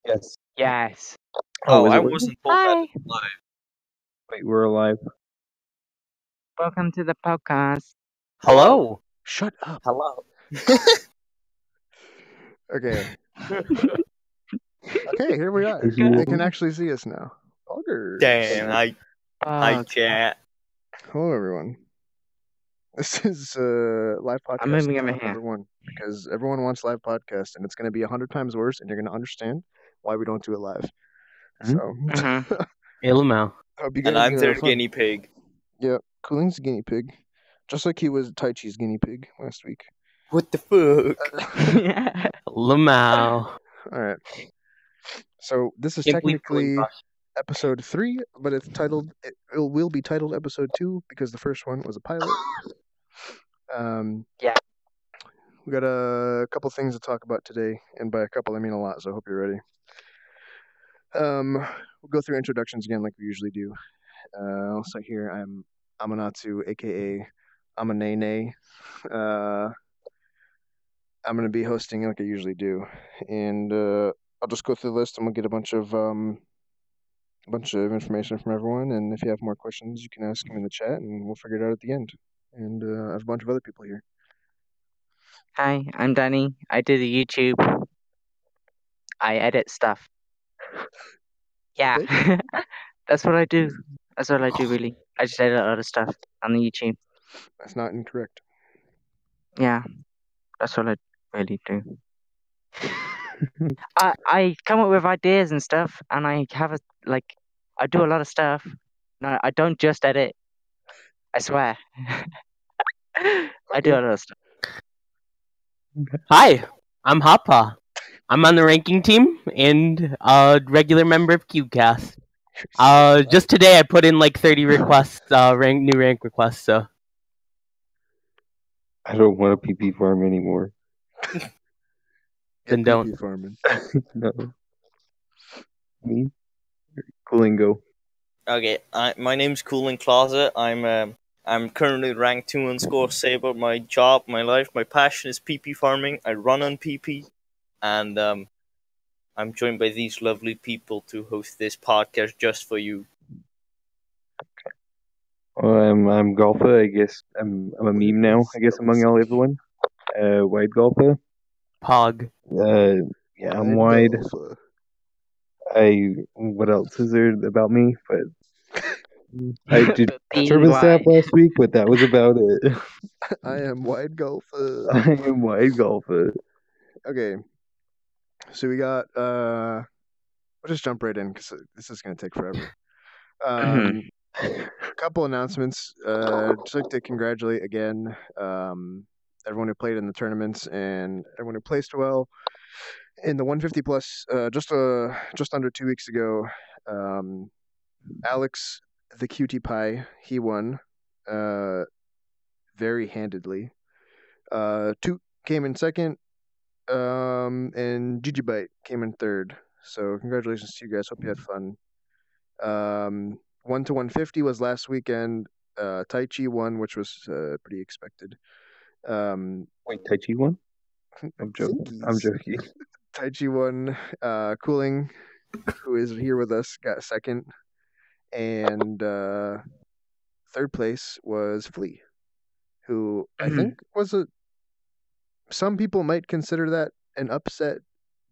Yes. Yes. Oh, I is it wasn't told that Hi. it's live. Wait, we're alive. Welcome to the podcast. Hello. Shut up. Hello. Okay. Okay, here we are. Is you- They can actually see us now. Augers. Damn, hi chat. Hello, everyone. This is live podcast. I'm moving over here. number one because everyone wants live podcast, and it's going to be 100 times worse, and you're going to understand why we don't do it live. So, Ilmao. hope you guys And I'm have their fun. guinea pig. Yep, Cooling's a guinea pig, just like he was Tai Chi's guinea pig last week. What the fuck? Lamau. All right. So this is Can't believe technically Cooling episode 3, but it's titled. It will be titled episode 2 because the first one was a pilot. Yeah. We got a couple things to talk about today, and by a couple I mean a lot. So I hope you're ready. We'll go through introductions again like we usually do. Also here I'm Amanatsu, aka Amanene. I'm gonna be hosting like I usually do, and I'll just go through the list and we'll get a bunch of information from everyone. And if you have more questions, you can ask them in the chat, and we'll figure it out at the end. And I have a bunch of other people here. Hi, I'm Danny. I do the YouTube. I edit stuff. Yeah. That's what I do. That's what I do, really. I just edit a lot of stuff on the YouTube. That's not incorrect. Yeah. That's what I really do. I come up with ideas and stuff, and I have I do a lot of stuff. No, I don't just edit. I swear. I do a lot of stuff. Hi, I'm Hoppaw. I'm on the ranking team and a regular member of CubeCast. Just today I put in like 30 requests, new rank requests, so. I don't want to PP farm anymore. Then don't. PP farming. No. Me? Cooling go. Okay, my name's CoolingCloset. I'm currently ranked 2 Saber. My job, my life, my passion is PP farming. I run on PP, and I'm joined by these lovely people to host this podcast just for you. Well, I'm Golfuh. I guess I'm a meme now. I guess among everyone. Wide Golfuh. Pog. Yeah, I'm wide. What else is there about me? But I did tournament staff last week, but that was about it. I am wide Golfuh. I am wide Golfuh. Okay. So we got we'll just jump right in because this is going to take forever. Couple announcements. Just like to congratulate again everyone who played in the tournaments and everyone who placed well in the 150 plus. Just under 2 weeks ago, Alex the Cutie Pie, he won very handedly. Toot came in second. And Gigibite came in third. So congratulations to you guys. Hope you had fun. 1 to 150 was last weekend. Tai Chi won, which was pretty expected. Wait, Tai Chi won? I'm joking. I'm joking. Tai Chi won. Cooling, who is here with us, got second. And third place was Flea, who I think was some people might consider that an upset,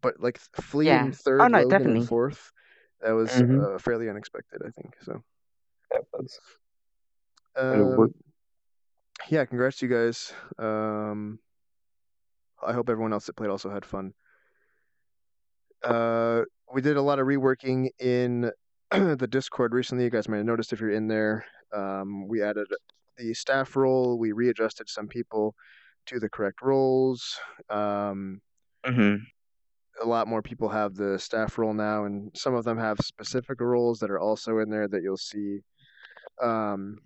but like Flea in third, Logan definitely. in fourth, that was fairly unexpected, I think. So that was. Yeah, congrats to you guys. I hope everyone else that played also had fun. We did a lot of reworking in the Discord recently. You guys might have noticed if you're in there. We added the staff role. We readjusted some people to the correct roles. A lot more people have the staff role now, and some of them have specific roles that are also in there that you'll see. Some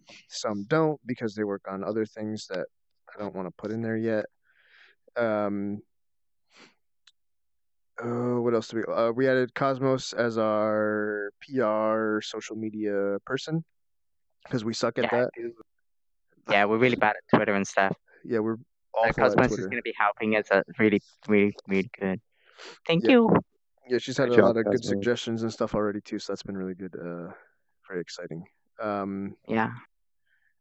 don't because they work on other things that I don't want to put in there yet. What else do we added Cosmos as our PR social media person because we suck at that. Yeah, we're really bad at Twitter and stuff. Yeah, we're awful Cosmos at Twitter. is going to be helping us. Really, really, really good. Thank you. Yeah, she's had Good a job, lot of good Cosmo. suggestions and stuff already too, so that's been really good. Very exciting. Yeah.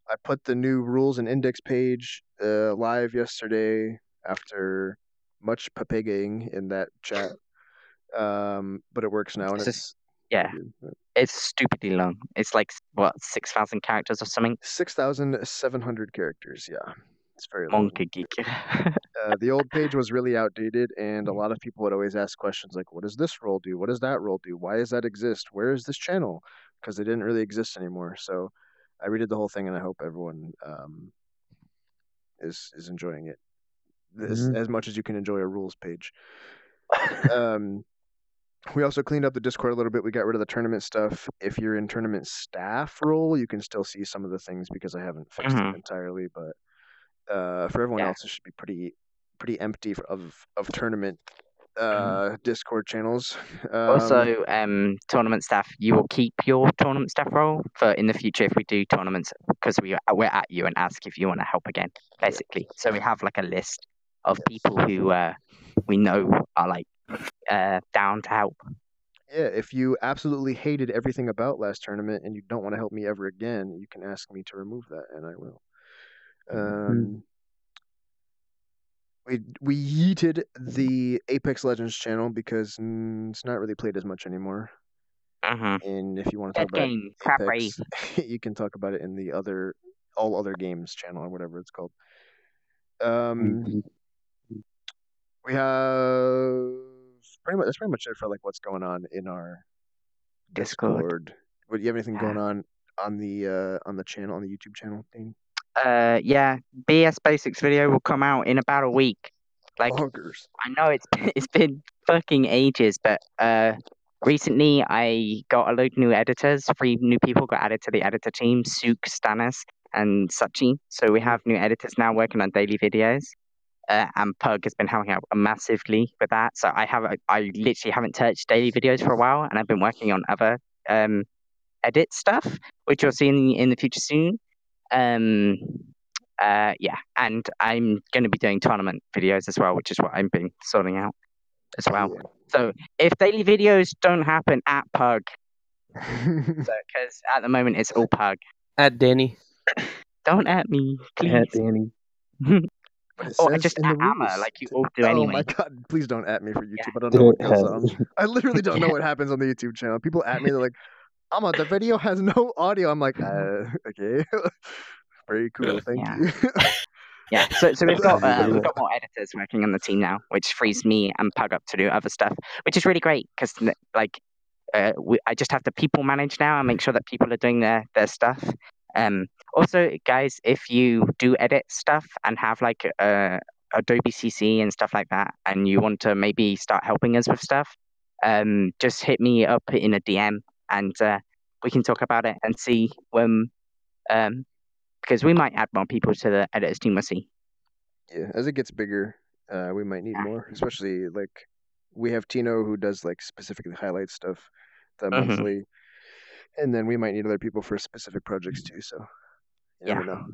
I put the new rules and index page live yesterday after much papegaing in that chat. But it works now, and It's pretty yeah. good. It's stupidly long. It's like what 6,000 characters or something. 6,700 characters. Yeah, it's very long. Monkey geek. The old page was really outdated, and a lot of people would always ask questions like, "What does this role do? What does that role do? Why does that exist? Where is this channel?" Because they didn't really exist anymore. So I redid the whole thing, and I hope everyone is enjoying it as much as you can enjoy a rules page. We also cleaned up the Discord a little bit. We got rid of the tournament stuff. If you're in tournament staff role, you can still see some of the things because I haven't fixed it entirely. But for everyone else, it should be pretty empty of tournament Discord channels. Also, tournament staff, you will keep your tournament staff role for in the future if we do tournaments, because we're at you and ask if you want to help again, basically. Yeah. So we have like a list of people who we know are like down to help. Yeah, if you absolutely hated everything about last tournament and you don't want to help me ever again, you can ask me to remove that, and I will. We yeeted the Apex Legends channel because it's not really played as much anymore. And if you want to talk about Apex, you can talk about it in the all other games channel or whatever it's called. We have that's pretty much it for like what's going on in our Discord. Would you have anything going on the channel, on the YouTube channel, Danny? Yeah, BS Basics video will come out in about a week. Like, Bonkers. I know it's been fucking ages, but recently I got a load of new editors. 3 new people got added to the editor team: Suk, Stanis, and Sachi. So we have new editors now working on daily videos. And Pug has been helping out massively with that. So I literally haven't touched daily videos for a while, and I've been working on other edit stuff, which you'll see in the future soon. Yeah, and I'm going to be doing tournament videos as well, which is what I've been sorting out as well. Yeah. So if daily videos don't happen at Pug, because at the moment it's all Pug. At Danny. Don't at me, please. At Danny. I just at Amma, like you all do anyway. Oh my god, please don't at me for YouTube. I don't know what goes on. I literally don't know what happens on the YouTube channel. People at me, they're like, Amma, the video has no audio. I'm like, okay. Very cool, thank you. Yeah, so we've got more editors working on the team now, which frees me and Pug up to do other stuff, which is really great because like I just have to people manage now and make sure that people are doing their stuff. Also, guys, if you do edit stuff and have like Adobe CC and stuff like that, and you want to maybe start helping us with stuff, just hit me up in a DM and we can talk about it and see when because we might add more people to the editors team. We'll see. Yeah, as it gets bigger, we might need more. Especially like we have Tino who does like specifically highlight stuff monthly, and then we might need other people for specific projects too. So you never know.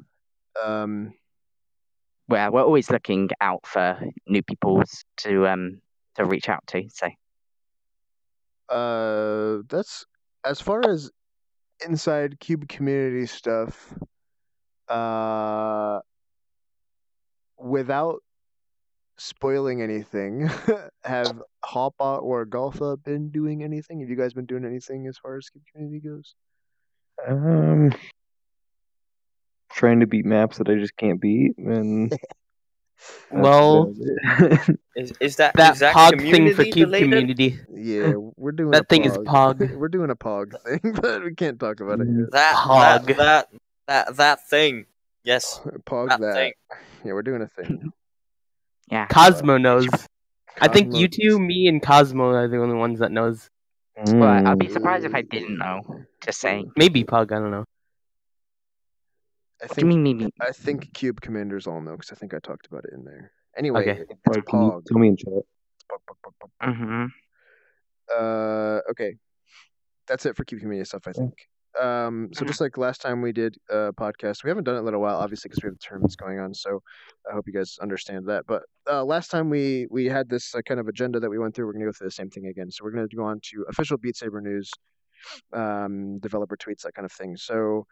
Well, we're always looking out for new people to reach out to. So that's as far as inside Cube community stuff. Without spoiling anything, have Hoppaw or Golfuh been doing anything? Have you guys been doing anything as far as Cube community goes? Trying to beat maps that I just can't beat, and well, is that Pog thing for Cube related? Community? Yeah, we're doing that thing Pog. is Pog. We're doing a Pog thing, but we can't talk about it yet. That thing. Yes. Pog that. Thing. Yeah, we're doing a thing. Yeah. Cosmo knows. I think you two, me, and Cosmo are the only ones that knows. Well, I'd be surprised if I didn't know. Just saying. Maybe Pug, I don't know. What do you mean, maybe? I think Cube Commanders all know, because I think I talked about it in there. Anyway, okay. It's Pog. Tell me in chat. Okay. That's it for Cube Community stuff, I think. So just like last time we did a podcast, we haven't done it in a little while, obviously, because we have tournaments going on. So I hope you guys understand that. But last time we had this kind of agenda that we went through. We're gonna go through the same thing again. So we're gonna go on to official Beat Saber news, developer tweets, that kind of thing. So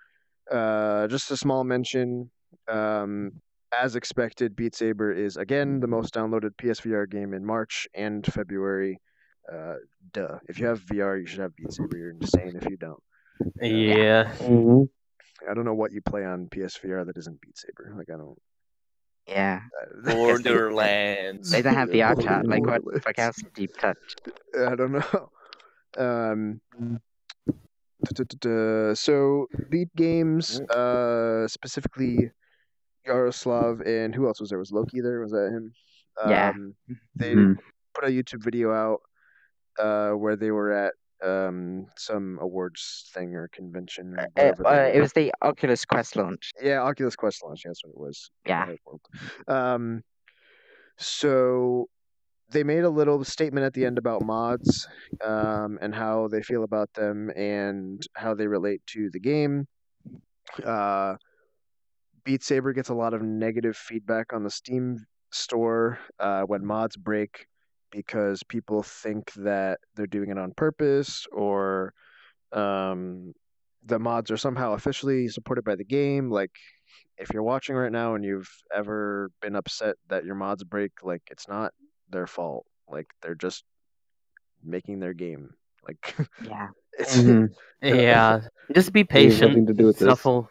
just a small mention. As expected, Beat Saber is again the most downloaded PSVR game in March and February. Duh. If you have VR, you should have Beat Saber. You're insane if you don't. Yeah. Mhm. I don't know what you play on PSVR that isn't Beat Saber. Like I don't. Yeah. Borderlands. They don't have VR chat. Like, what the Borderlands. fuck else? Deep touch. I don't know. So Beat Games, specifically Yaroslav, and who else was there? Was Loki there? Was that him? Yeah. They Mhm. put a YouTube video out where they were at some awards thing or convention or whatever. It was the Oculus Quest launch. Yeah, Oculus Quest launch. That's what it was. Yeah. So they made a little statement at the end about mods and how they feel about them and how they relate to the game. Beat Saber gets a lot of negative feedback on the Steam store when mods break because people think that they're doing it on purpose or the mods are somehow officially supported by the game. Like, if you're watching right now and you've ever been upset that your mods break, like, it's not their fault. Like, they're just making their game. Like, Yeah. it's Mhm. Yeah. Just be It has nothing patient. to do with Stuff this. will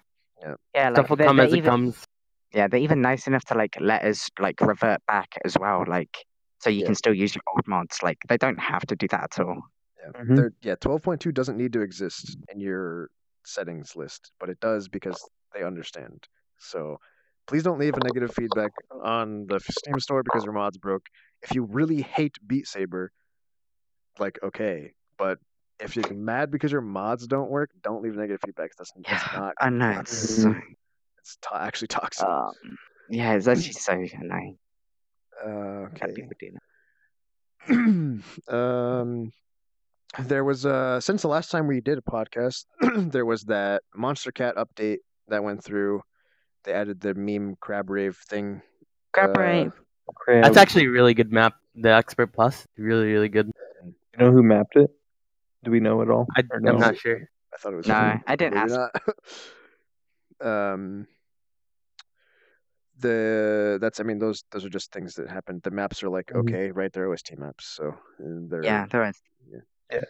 Yeah, stuff will they're come as it even, comes. yeah, they're even nice enough to like let us like revert back as well, like so you Yeah. can still use your old mods. Like they don't have to do that at all. Mhm. 12.2 doesn't need to exist in your settings list, but it does because they understand. So please don't leave a negative feedback on the Steam store because your mods broke. If you really hate Beat Saber, like, okay, but if you're mad because your mods don't work, don't leave negative feedback. That's not. I know not it's cool. so, It's actually toxic. yeah, it's actually so annoying that Okay. people do that. There was since the last time we did a podcast, there was that Monster Cat update that went through. They added the meme crab rave thing. Grab rave. Crab. That's actually a really good map. The Expert Plus, really, really good. You know who mapped it? Do we know at all? Or no? I'm not sure. I thought it was. No, him. I didn't Maybe ask. not. I mean, those are just things that happen. The maps are like Mhm. okay, right? They're OST maps, so they're Yeah, there is. Yeah.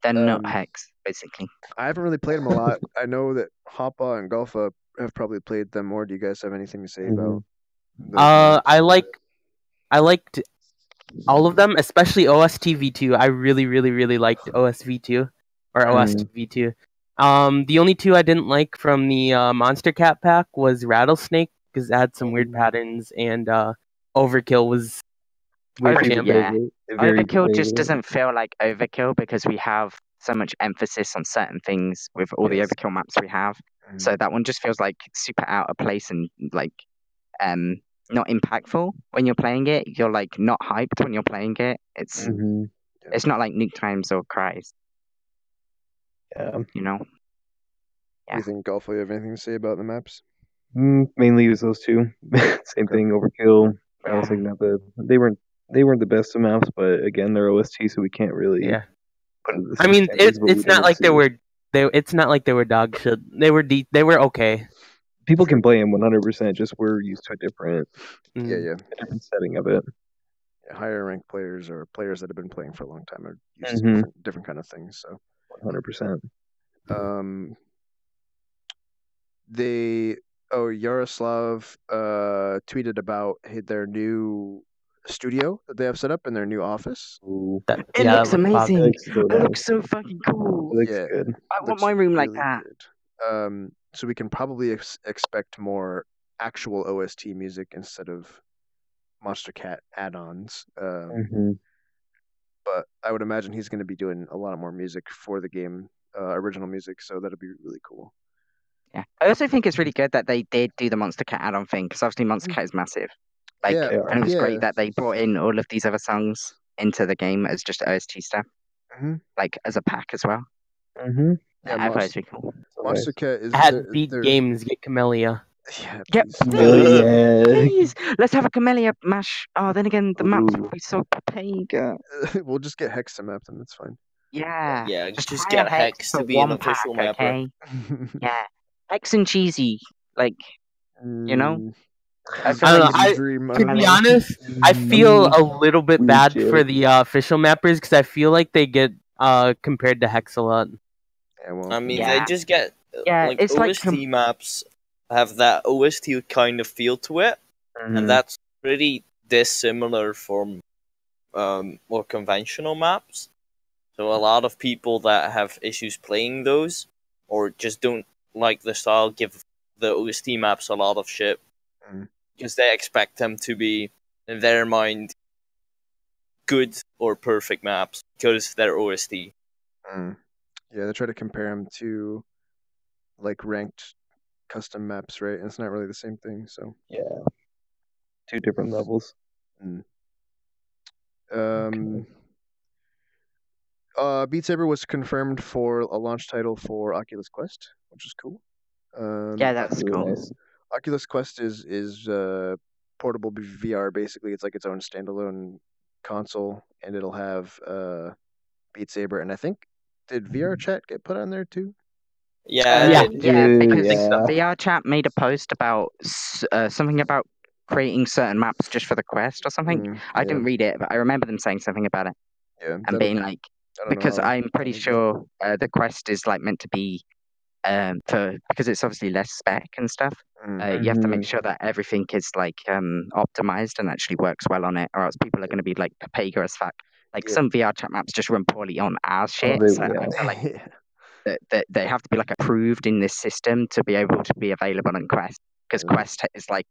They're not hex, basically. I haven't really played them a lot. I know that Hoppaw and Golfuh have probably played them more. Do you guys have anything to say about? those maps? I liked all of them, especially OSTV2. I really, really, really liked OSV2 or OSTV2. The only two I didn't like from the Monster Cat pack was Rattlesnake because it had some weird patterns, and Overkill was weird. Overkill, champ. yeah. Very Overkill just vague. doesn't feel like overkill because we have so much emphasis on certain things with all the Yes. overkill maps we have. So that one just feels like super out of place and like not impactful when you're playing it. You're like not hyped when you're playing it. It's Mhm. it's not like Nuke Times or Cries, Yeah. you know. Do Yeah. you think Golfuh, you have anything to say about the maps? Mainly use those two. Same thing. Overkill. I don't think they weren't the best of maps, but again, they're OST, so we can't really. Yeah. Put it the I same mean, standards, but we it's not don't like see- it's not like they were dog shit. They were okay. People can play them 100%. Just we're used to a different setting of it. Yeah, higher ranked players or players that have been playing for a long time are used Mhm. to different kind of things. So 100%. Yaroslav tweeted about their new studio that they have set up in their new office. Ooh, It looks amazing. It looks so It nice. looks so fucking cool. It looks Yeah. good. I want Looks my room like really that. good. So we can probably expect more actual OST music instead of Monster Cat add-ons. Mhm. But I would imagine he's going to be doing a lot more music for the game, original music. So that'll be really cool. Yeah. I also think it's really good that they did do the Monster Cat add-on thing because obviously Monster Cat is massive. Like, Yeah, and it was yeah. great that they brought in all of these other songs into the game as just OST stuff, Mhm. like as a pack as well. Mhm. Yeah, I thought it was cool. So Monster nice. Cat is At Beat they're- Games, get Camellia. Yeah, Yep. please. Yeah. Please, let's have a Camellia mash. Oh, then again, the maps Ooh. will be so opaque. We'll just get Hex to map them. That's fine. Yeah. Yeah, Just just hire get Hex for to be an one official pack, mapper. okay? Yeah. Hex and cheesy, like you know. I feel I don't like know. dream. To be Camellia. honest, I feel a little bit Weird bad shit. for the official mappers because I feel like they get compared to Hex a lot. Yeah, well, I mean, Yeah. they just get Yeah, like it's like OST maps have that OST kind of feel to it, and that's pretty dissimilar from more conventional maps. So a lot of people that have issues playing those or just don't like the style give the OST maps a lot of shit because they expect them to be, in their mind, good or perfect maps because they're OST. Yeah, they try to compare them to like ranked custom maps, right? And it's not really the same thing. So Yeah. 2 different levels. Beat Saber was confirmed for a launch title for Oculus Quest, which is cool. yeah, that's really cool. nice. Oculus Quest is portable VR. Basically, it's like its own standalone console, and it'll have Beat Saber. And I think did VR Chat get put on there too? Yeah. Because Yeah. VR chat made a post about something about creating certain maps just for the Quest or something. I didn't read it, but I remember them saying something about it. Yeah, and being like, because I'm pretty sure the Quest is like meant to be because it's obviously less spec and stuff. You have to make sure that everything is like optimized and actually works well on it, or else people are going to be like papaga as fuck. Like some VR chat maps just run poorly on our shit. So I feel like that they have to be like approved in this system to be able to be available on Quest, because Quest is like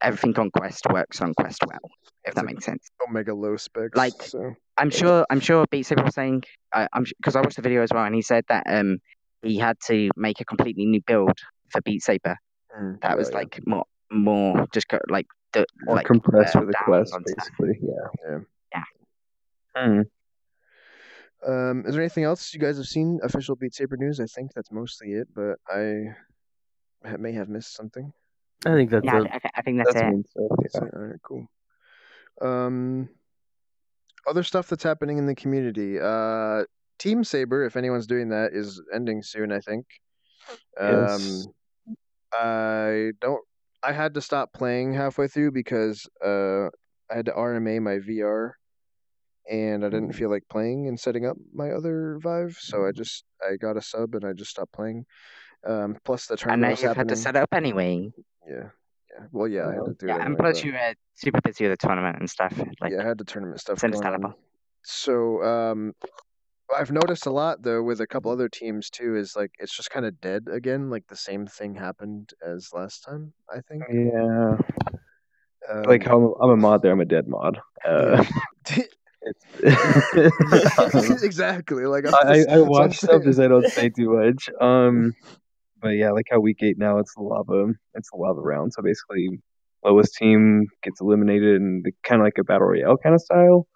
everything on Quest works on Quest well, if that makes sense. Omega low specs. Like so. I'm sure Beat Saber was saying, because I watched the video as well, and he said that he had to make a completely new build for Beat Saber. That was like more just like more like, compressed for the down Quest, on stuff. basically. Yeah. Is there anything else you guys have seen? Official Beat Saber news? I think that's mostly it, but I may have missed something. I think that's Yeah, it. I think that's it. All right, cool. Other stuff that's happening in the community. Team Saber, if anyone's doing that, is ending soon, I think. Yes. I had to stop playing halfway through because I had to RMA my VR, and I didn't feel like playing and setting up my other Vive, so I got a sub and I just stopped playing. Plus the tournament was you've happening. had to set up anyway. Yeah. Well, yeah, I had to do it anyway. And plus you were super busy with the tournament and stuff. Like, yeah, I had the tournament stuff it's going understandable. on. So I've noticed a lot though with a couple other teams too is like it's just kind of dead again. Like the same thing happened as last time, I think. Yeah. Like how I'm a mod there, I'm a dead mod. Exactly. Like I watch stuff as I don't say too much. But yeah, like how week 8 now, it's the lava round. So basically, lowest team gets eliminated, and kind of like a battle royale kind of style.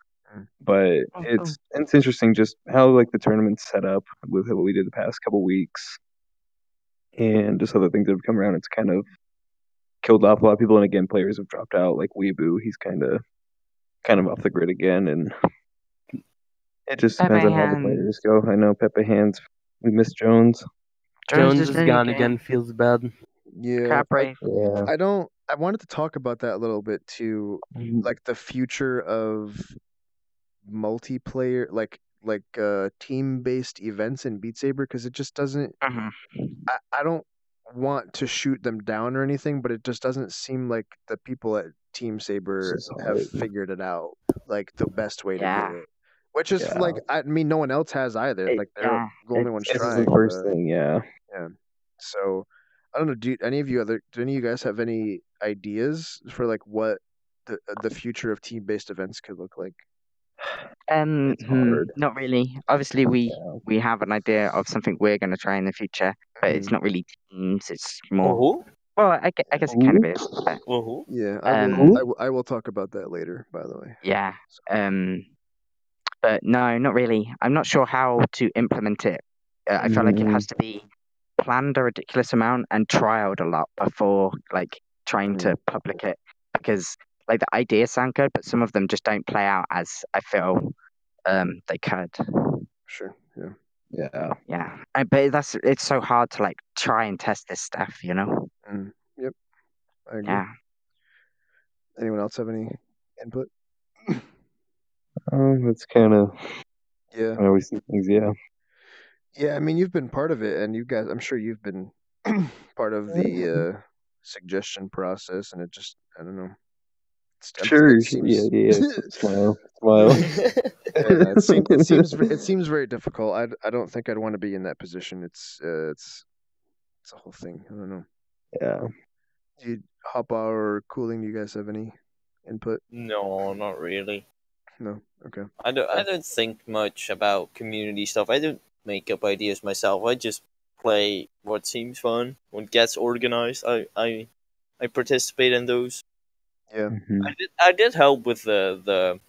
But it's interesting just how like the tournament's set up with what we did the past couple weeks, and just other things that have come around. It's kind of killed off a lot of people, and again, players have dropped out. Like Weeaboo, he's kind of off the grid again, and it just depends on how the players go. I know Pepe Hands. We miss Jones. Jones is gone again. Feels bad. Yeah. Yeah. I wanted to talk about that a little bit too, like the future of multiplayer, like team-based events in Beat Saber, because it just doesn't. I don't want to shoot them down or anything, but it just doesn't seem like the people at Team Saber have figured it out, like the best way to do it. Which is like, I mean, no one else has either. Like they're the only ones trying. This is the first thing, yeah. So I don't know. Do any of you guys have any ideas for like what the future of team-based events could look like? Not really. Obviously, we have an idea of something we're going to try in the future, but it's not really teams. It's more. Well, I guess it kind of is. But, yeah, I will talk about that later. By the way. Yeah. But no, not really. I'm not sure how to implement it I feel like it has to be planned a ridiculous amount and trialed a lot before like trying to public it, because like the ideas sound good, but some of them just don't play out as I feel they could. Sure. Yeah. Yeah. Yeah, but it's so hard to like try and test this stuff, you know. Yep. I agree. Yeah. Anyone else have any input? That's kind of. Yeah. I always see things. Yeah. Yeah, I mean, you've been part of it, and you guys, I'm sure you've been part of the suggestion process, and it just, I don't know. Sure. It seems, Yeah. Smile. Smile. yeah, it seems very difficult. I don't think I'd want to be in that position. It's a whole thing. I don't know. Yeah. Do you Hoppaw or Cooling? Do you guys have any input? No, not really. No. Okay. I don't think much about community stuff. I don't make up ideas myself. I just play what seems fun. What gets organized, I participate in those. Yeah. I did help with the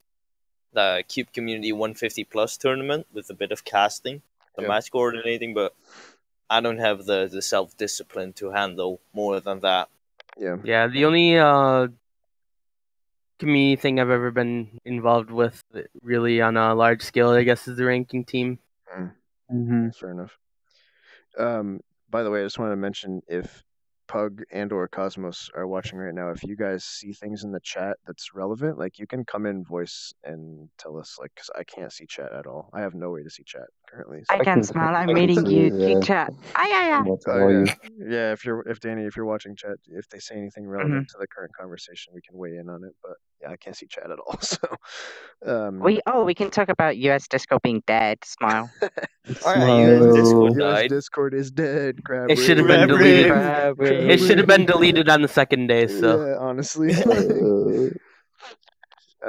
CubeCommunity 150 plus tournament with a bit of casting, the match coordinating, but I don't have the self discipline to handle more than that. Yeah. Yeah, the only community thing I've ever been involved with, really on a large scale, I guess, is the ranking team. Fair enough. By the way, I just wanted to mention, if Pug and or Cosmos are watching right now, if you guys see things in the chat that's relevant, like, you can come in voice and tell us, like, because I can't see chat at all. I have no way to see chat currently. So. I can smile. I'm reading you chat. Yeah, if Danny, if you're watching chat, if they say anything relevant to the current conversation, we can weigh in on it. But yeah, I can't see chat at all. So we can talk about US Discord being dead. Smile. US Discord US died. Discord is dead. It should have been deleted. It should have been deleted on the second day. So yeah, honestly, I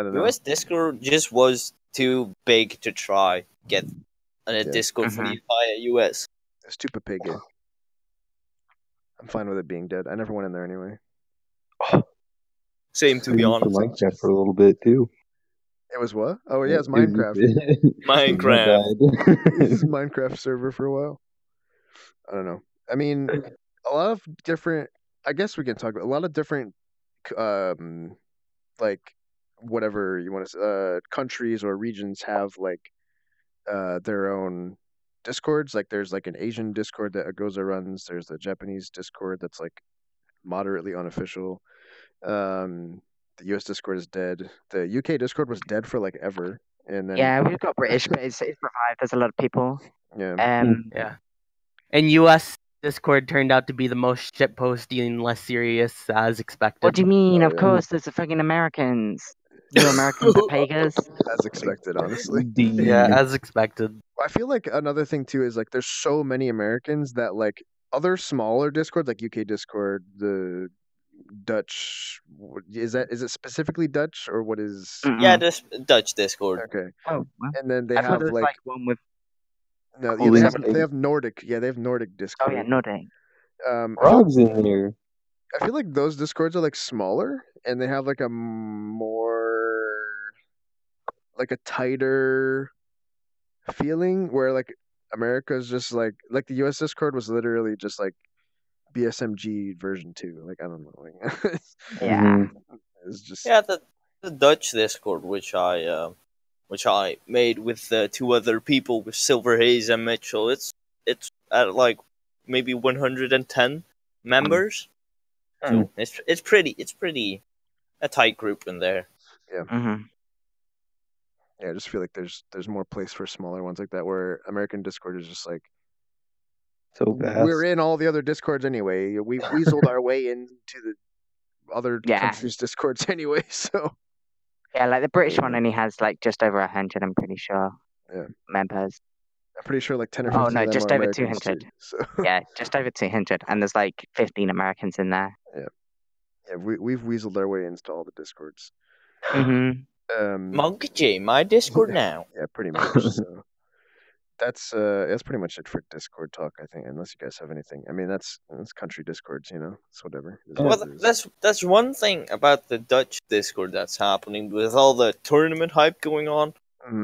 don't know. US Discord just was too big to try get a Discord free via US. It's stupid pig. I'm fine with it being dead. I never went in there anyway. Same, to be honest. Minecraft for a little bit too. It was what? Oh yeah, it's Minecraft. Minecraft. This is Minecraft server for a while. I don't know. I mean, a lot of different. I guess we can talk about a lot of different, like, whatever you want to, countries or regions have like, their own Discords. Like, there's like an Asian Discord that Agoza runs. There's the Japanese Discord that's like moderately unofficial. The US Discord is dead. The UK Discord was dead for like ever, and then we've got British, but it's revived. There's a lot of people. Yeah. And US Discord turned out to be the most shitposty and less serious as expected. What do you mean? Of course, there's the fucking Americans. You Americans are pagas. As expected, honestly. Yeah, as expected. I feel like another thing too is like there's so many Americans that like other smaller Discords, like UK Discord, the Dutch, is it specifically Dutch or what is? Yeah, this Dutch Discord. Okay. Oh, well. And then they I have thought like one with. No, they have Nordic. Yeah, they have Nordic Discord. Oh yeah, Nordic. Frogs in there. I feel like those Discords are like smaller, and they have like a more, like a tighter feeling, where like America's just like the US Discord was literally just like BSMG version 2. Like, I don't know. Like, yeah. It's just the Dutch Discord, which I made with 2 other people, with Silver Haze and Mitchell. It's at like maybe 110 members. So it's pretty a tight group in there. Yeah. Yeah, I just feel like there's more place for smaller ones like that, where American Discord is just like, so vast. We're in all the other Discords anyway. We weaseled our way into the other countries' Discords anyway. So yeah, like the British one only has like just over 100. I'm pretty sure. Members. I'm pretty sure like 10 or 15. Oh no, just over 200. Too, so. Yeah, just over 200, and there's like 15 Americans in there. Yeah, we've weaseled our way into all the Discords. Monkey J, my Discord now. Yeah, pretty much. So that's pretty much it for Discord talk, I think. Unless you guys have anything. I mean, that's country Discords, It's whatever. Well, that's one thing about the Dutch Discord that's happening with all the tournament hype going on.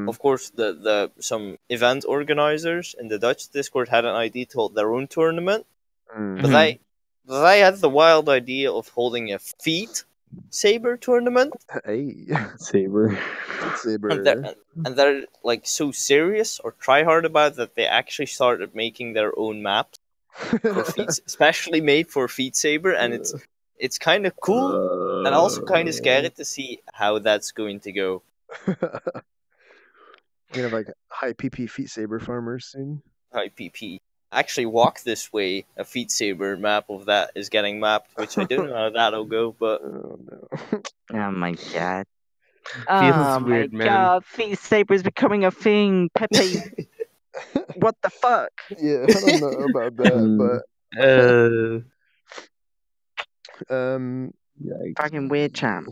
of course, the some event organizers in the Dutch Discord had an idea to hold their own tournament, but they had the wild idea of holding a feet saber tournament. Hey, Saber. Saber. And they're like so serious or try hard about it that they actually started making their own maps for feet, especially made for Feet Saber, and it's kind of cool and also kind of scary to see how that's going to go. We're gonna have like high PP Feet Saber farmers soon. High PP. Actually, Walk This Way, a Feet Saber map of that is getting mapped, which I don't know how that'll go, but Oh no. Oh my god. Feels weird, my man. god, Feet Saber is becoming a thing. Pepe, what the fuck? Yeah, I don't know about that, but Yikes. Fucking weird champ.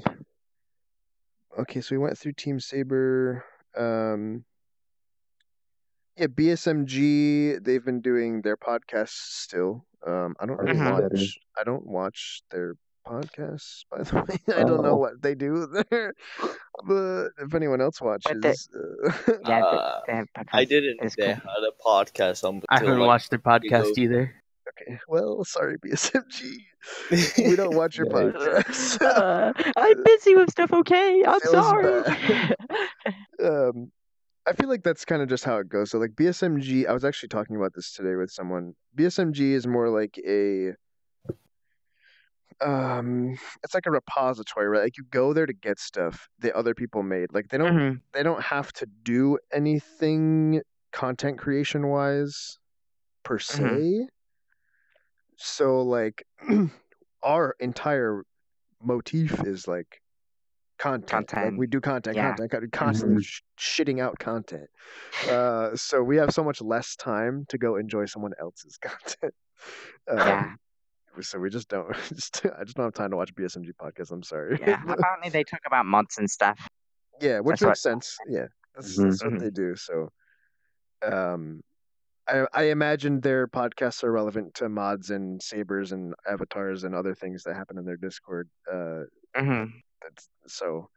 Okay, so we went through Team Saber. Yeah, BSMG. They've been doing their podcasts still. I don't really Mhm. watch. I don't watch their podcasts. By the way, I don't know what they do there. But if anyone else watches, Yeah, they have podcasts. I didn't. It's They cool. had a podcast on. I haven't watched their podcast either. okay, well, sorry, BSMG. We don't watch your Yikes. podcast. I'm busy with stuff. Okay, I'm Feels sorry. I feel like that's kind of just how it goes. So like BSMG, I was actually talking about this today with someone. BSMG is more like a it's like a repository, right? Like you go there to get stuff that other people made. Like they don't have to do anything content creation wise per se. So like our entire motif is like content. Like we do content, constantly shitting out content. So we have so much less time to go enjoy someone else's content. So we just don't. I just don't have time to watch BSMG podcasts. I'm sorry. Yeah, apparently they talk about mods and stuff. Yeah, which makes sense. Yeah, that's what they do. So, I imagine their podcasts are relevant to mods and sabers and avatars and other things that happen in their Discord. So,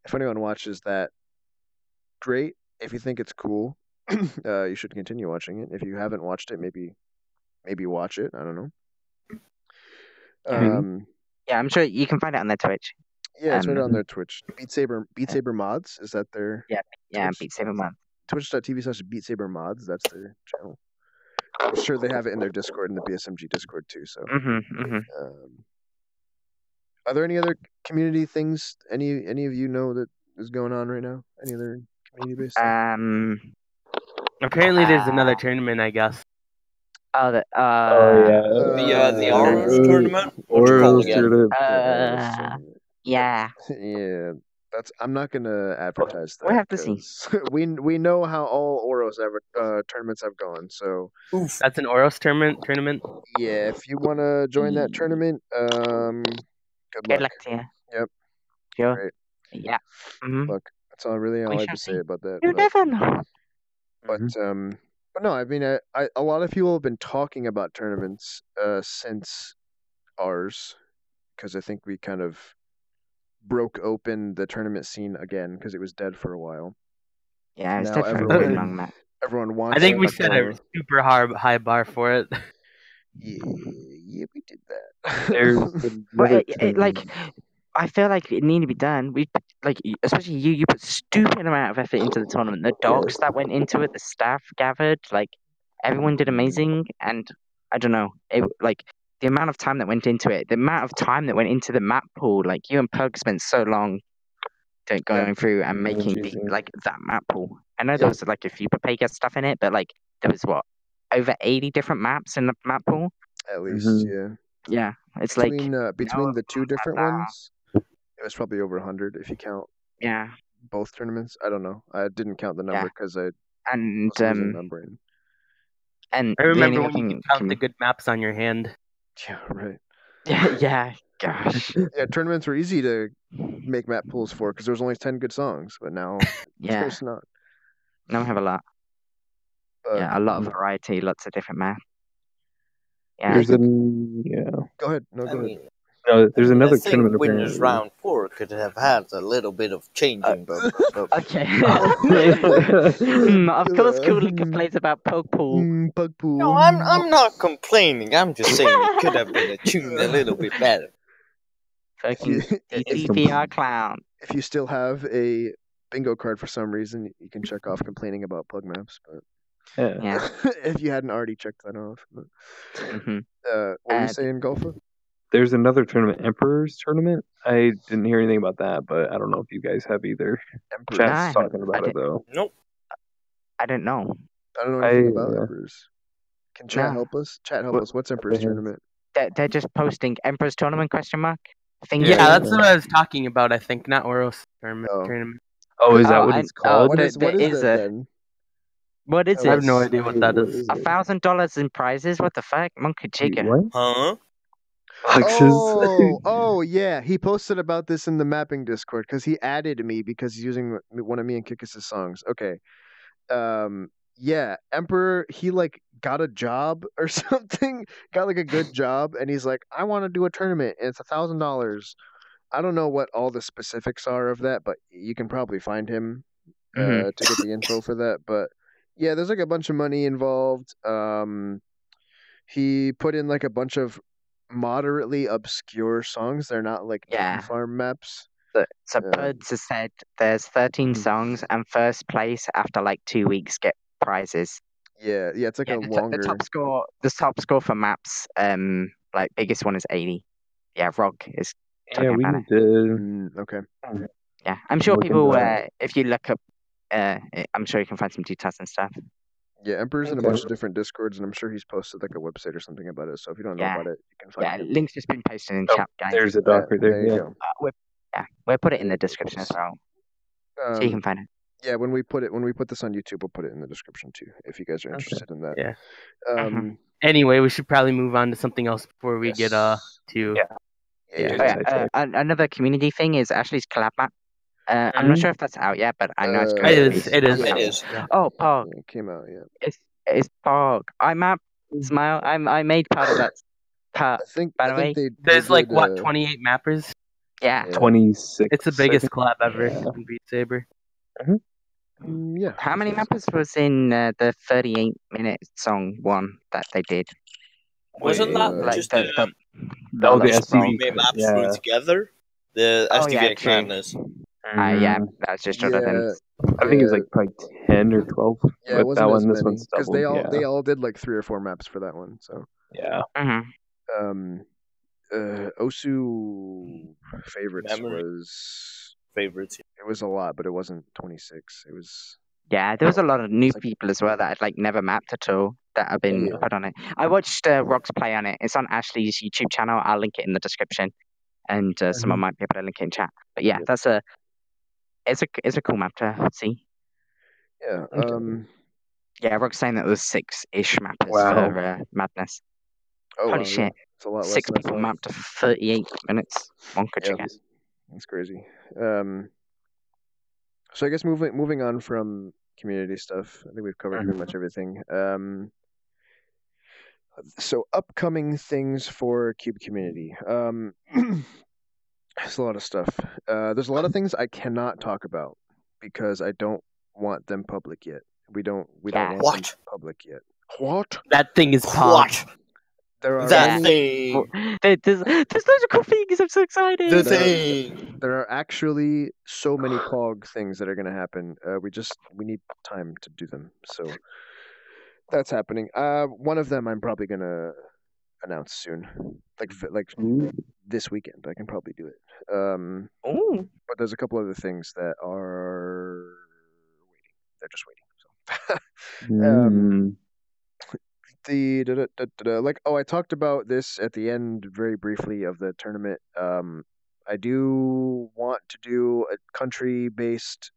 if anyone watches that, great. If you think it's cool, you should continue watching it. If you haven't watched it, maybe watch it. I don't know. Yeah, I'm sure you can find it on their Twitch. Yeah, it's right on their Twitch. Beat Saber Mods, is that their Twitch? Beat Saber Mods. Twitch.tv/Beat Saber Mods, that's their channel. I'm sure they have it in their Discord, in the BSMG Discord too. So, are there any other community things any of you know that is going on right now? Any other community based? Apparently, there's another tournament, I guess. The Oros tournament. Oros tournament. Yeah. Yeah. I'm not gonna advertise that. We have to see. We know how all Oros tournaments have gone. So that's an Oros tournament. Yeah, if you want to join that tournament, good luck to you. Yep. Sure. Great. Yeah. Look, that's all I have to say about that. You never know. But no, I mean, a lot of people have been talking about tournaments since ours, because I think we kind of broke open the tournament scene again because it was dead for a while. Yeah, it's now everyone wants. I think we set a super high bar for it. Yeah, we did that. I feel like it needed to be done. We especially you put stupid amount of effort into the tournament. The dogs that went into it, the staff gathered, everyone did amazing. And I don't know, the amount of time that went into it, the amount of time that went into the map pool. You and Pug spent so long going through and making that map pool. I know there was a few Papega stuff in it, but there was over 80 different maps in the map pool. At least, yeah. It's between the two different ones, it was probably over 100 if you count. Yeah. Both tournaments. I don't know. I didn't count the number because I and wasn't my brain. And I remember when you could count the good maps on your hand. Yeah, right. Yeah, gosh. Yeah, tournaments were easy to make map pools for because there was only 10 good songs, but now there's not. Now we have a lot. A lot of variety, lots of different maps. Yeah. Go ahead. No, go ahead. No, there's another I think tournament winners apparently. round 4 could have had a little bit of changing, but Okay. Of course, Cooling complains about poke pool. Bug pool. no, I'm not complaining. I'm just saying it could have been tuned a little bit better. Fucking if, DCPR clown. if you still have a bingo card for some reason, you can check off complaining about plug maps. But Yeah. if you hadn't already checked that off, but, hmm what were you saying, Golfuh? There's another tournament, Emperor's Tournament. I didn't hear anything about that, but I don't know if you guys have either. Emperors. Chat's No, talking about I it though. Nope. I don't know. I don't know anything about yeah. Emperors. Can chat No. help us? Chat help What- us. What's Emperor's they have- tournament? They're just posting Emperor's Tournament ? Things Yeah, Yeah. that's what I was talking about. I think not Oros tournament. Oh. tournament. Oh, is that Oh, what I- it's called? What is there is that a- then? What is Oh, I it? have no idea what that What is. is it? $1,000 in prizes? What the fuck? Monkey Wait, chicken. what? Huh? Oh, yeah. He posted about this in the mapping Discord because he added me because he's using one of me and Kikis' songs. Okay. Yeah, Emperor, he like got a job or something, got like a good job, and he's like, I want to do a tournament, and it's $1,000. I don't know what all the specifics are of that, but you can probably find him to get the info for that. But yeah, there's like a bunch of money involved. He put in like a bunch of moderately obscure songs. They're not like Yeah. farm maps. So Buds has said there's 13 songs, and first place after like 2 weeks get prizes. Yeah, it's like Yeah, a the longer. the top score for maps, like biggest one is 80. Yeah, Rock is Yeah, talking we about need to. Okay. Yeah, I'm sure Look people. into that. If you look up, I'm sure you can find some details and stuff. Yeah, Emperor's in a Okay. bunch of different Discords, and I'm sure he's posted like a website or something about it. So if you don't know Yeah. about it, you can find Yeah, him. links just been posted in Oh, chat, guys. there's a doc right there. There you Yeah. go. We'll put it in the description as well, so you can find it. Yeah, when we put this on YouTube, we'll put it in the description too, if you guys are interested in that. Yeah. Mhm. Anyway, we should probably move on to something else before we get yes. to. Yeah. Oh, yeah, another community thing is Ashley's collab map. I'm not sure if that's out yet, but I know it's going It to is. be. It is. It is. Oh, Pog. Yeah, it came out. Yeah, It's Pog. I mapped Smile. I made part of that part. I think. By I the think way, There's they like did, what 28 mappers. Yeah. 26. It's the biggest collab ever Yeah. in Beat Saber. Yeah. How many mappers was in the 38-minute song one that they did? Wasn't that Like just the Oh, the just SDV. made maps Yeah. threw together? The Oh, SDV yeah, true. Madness. yeah, that was just other things. I think it was like probably 10 or 12. Yeah, it with wasn't that as one. This many one's because doubled. they all did like 3 or 4 maps for that one. So Yeah. Osu favorites Memory. was Favorites. it was a lot, but it wasn't 26. It was Yeah, there was a lot of new It's like- people as well that had like never mapped at all that have been Yeah. put on it. I watched Rox play on it. It's on Ashley's YouTube channel. I'll link it in the description, and someone might be able to link it in chat. But yeah, it's a cool map to see. yeah. Yeah, Rox saying that there was 6-ish mappers Wow. for Madness. Oh, Holy wow, shit. yeah. It's a lot less 6 than I people thought. mapped to 38 minutes. Monka Yeah. chicken. That's crazy. So I guess moving on from community stuff, I think we've covered pretty much everything. So upcoming things for CubeCommunity. There's a lot of stuff. There's a lot of things I cannot talk about because I don't want them public yet. We don't want them What? public yet. What? That thing is pog. What? There are That many- thing. There's loads of cool things. I'm so excited. The thing. There are actually so many POG things that are going to happen. We need time to do them. So that's happening. One of them I'm probably going to announce soon, like this weekend. I can probably do it. Ooh. But there's a couple other things that are waiting. They're just waiting. So I talked about this at the end very briefly of the tournament. I do want to do a country-based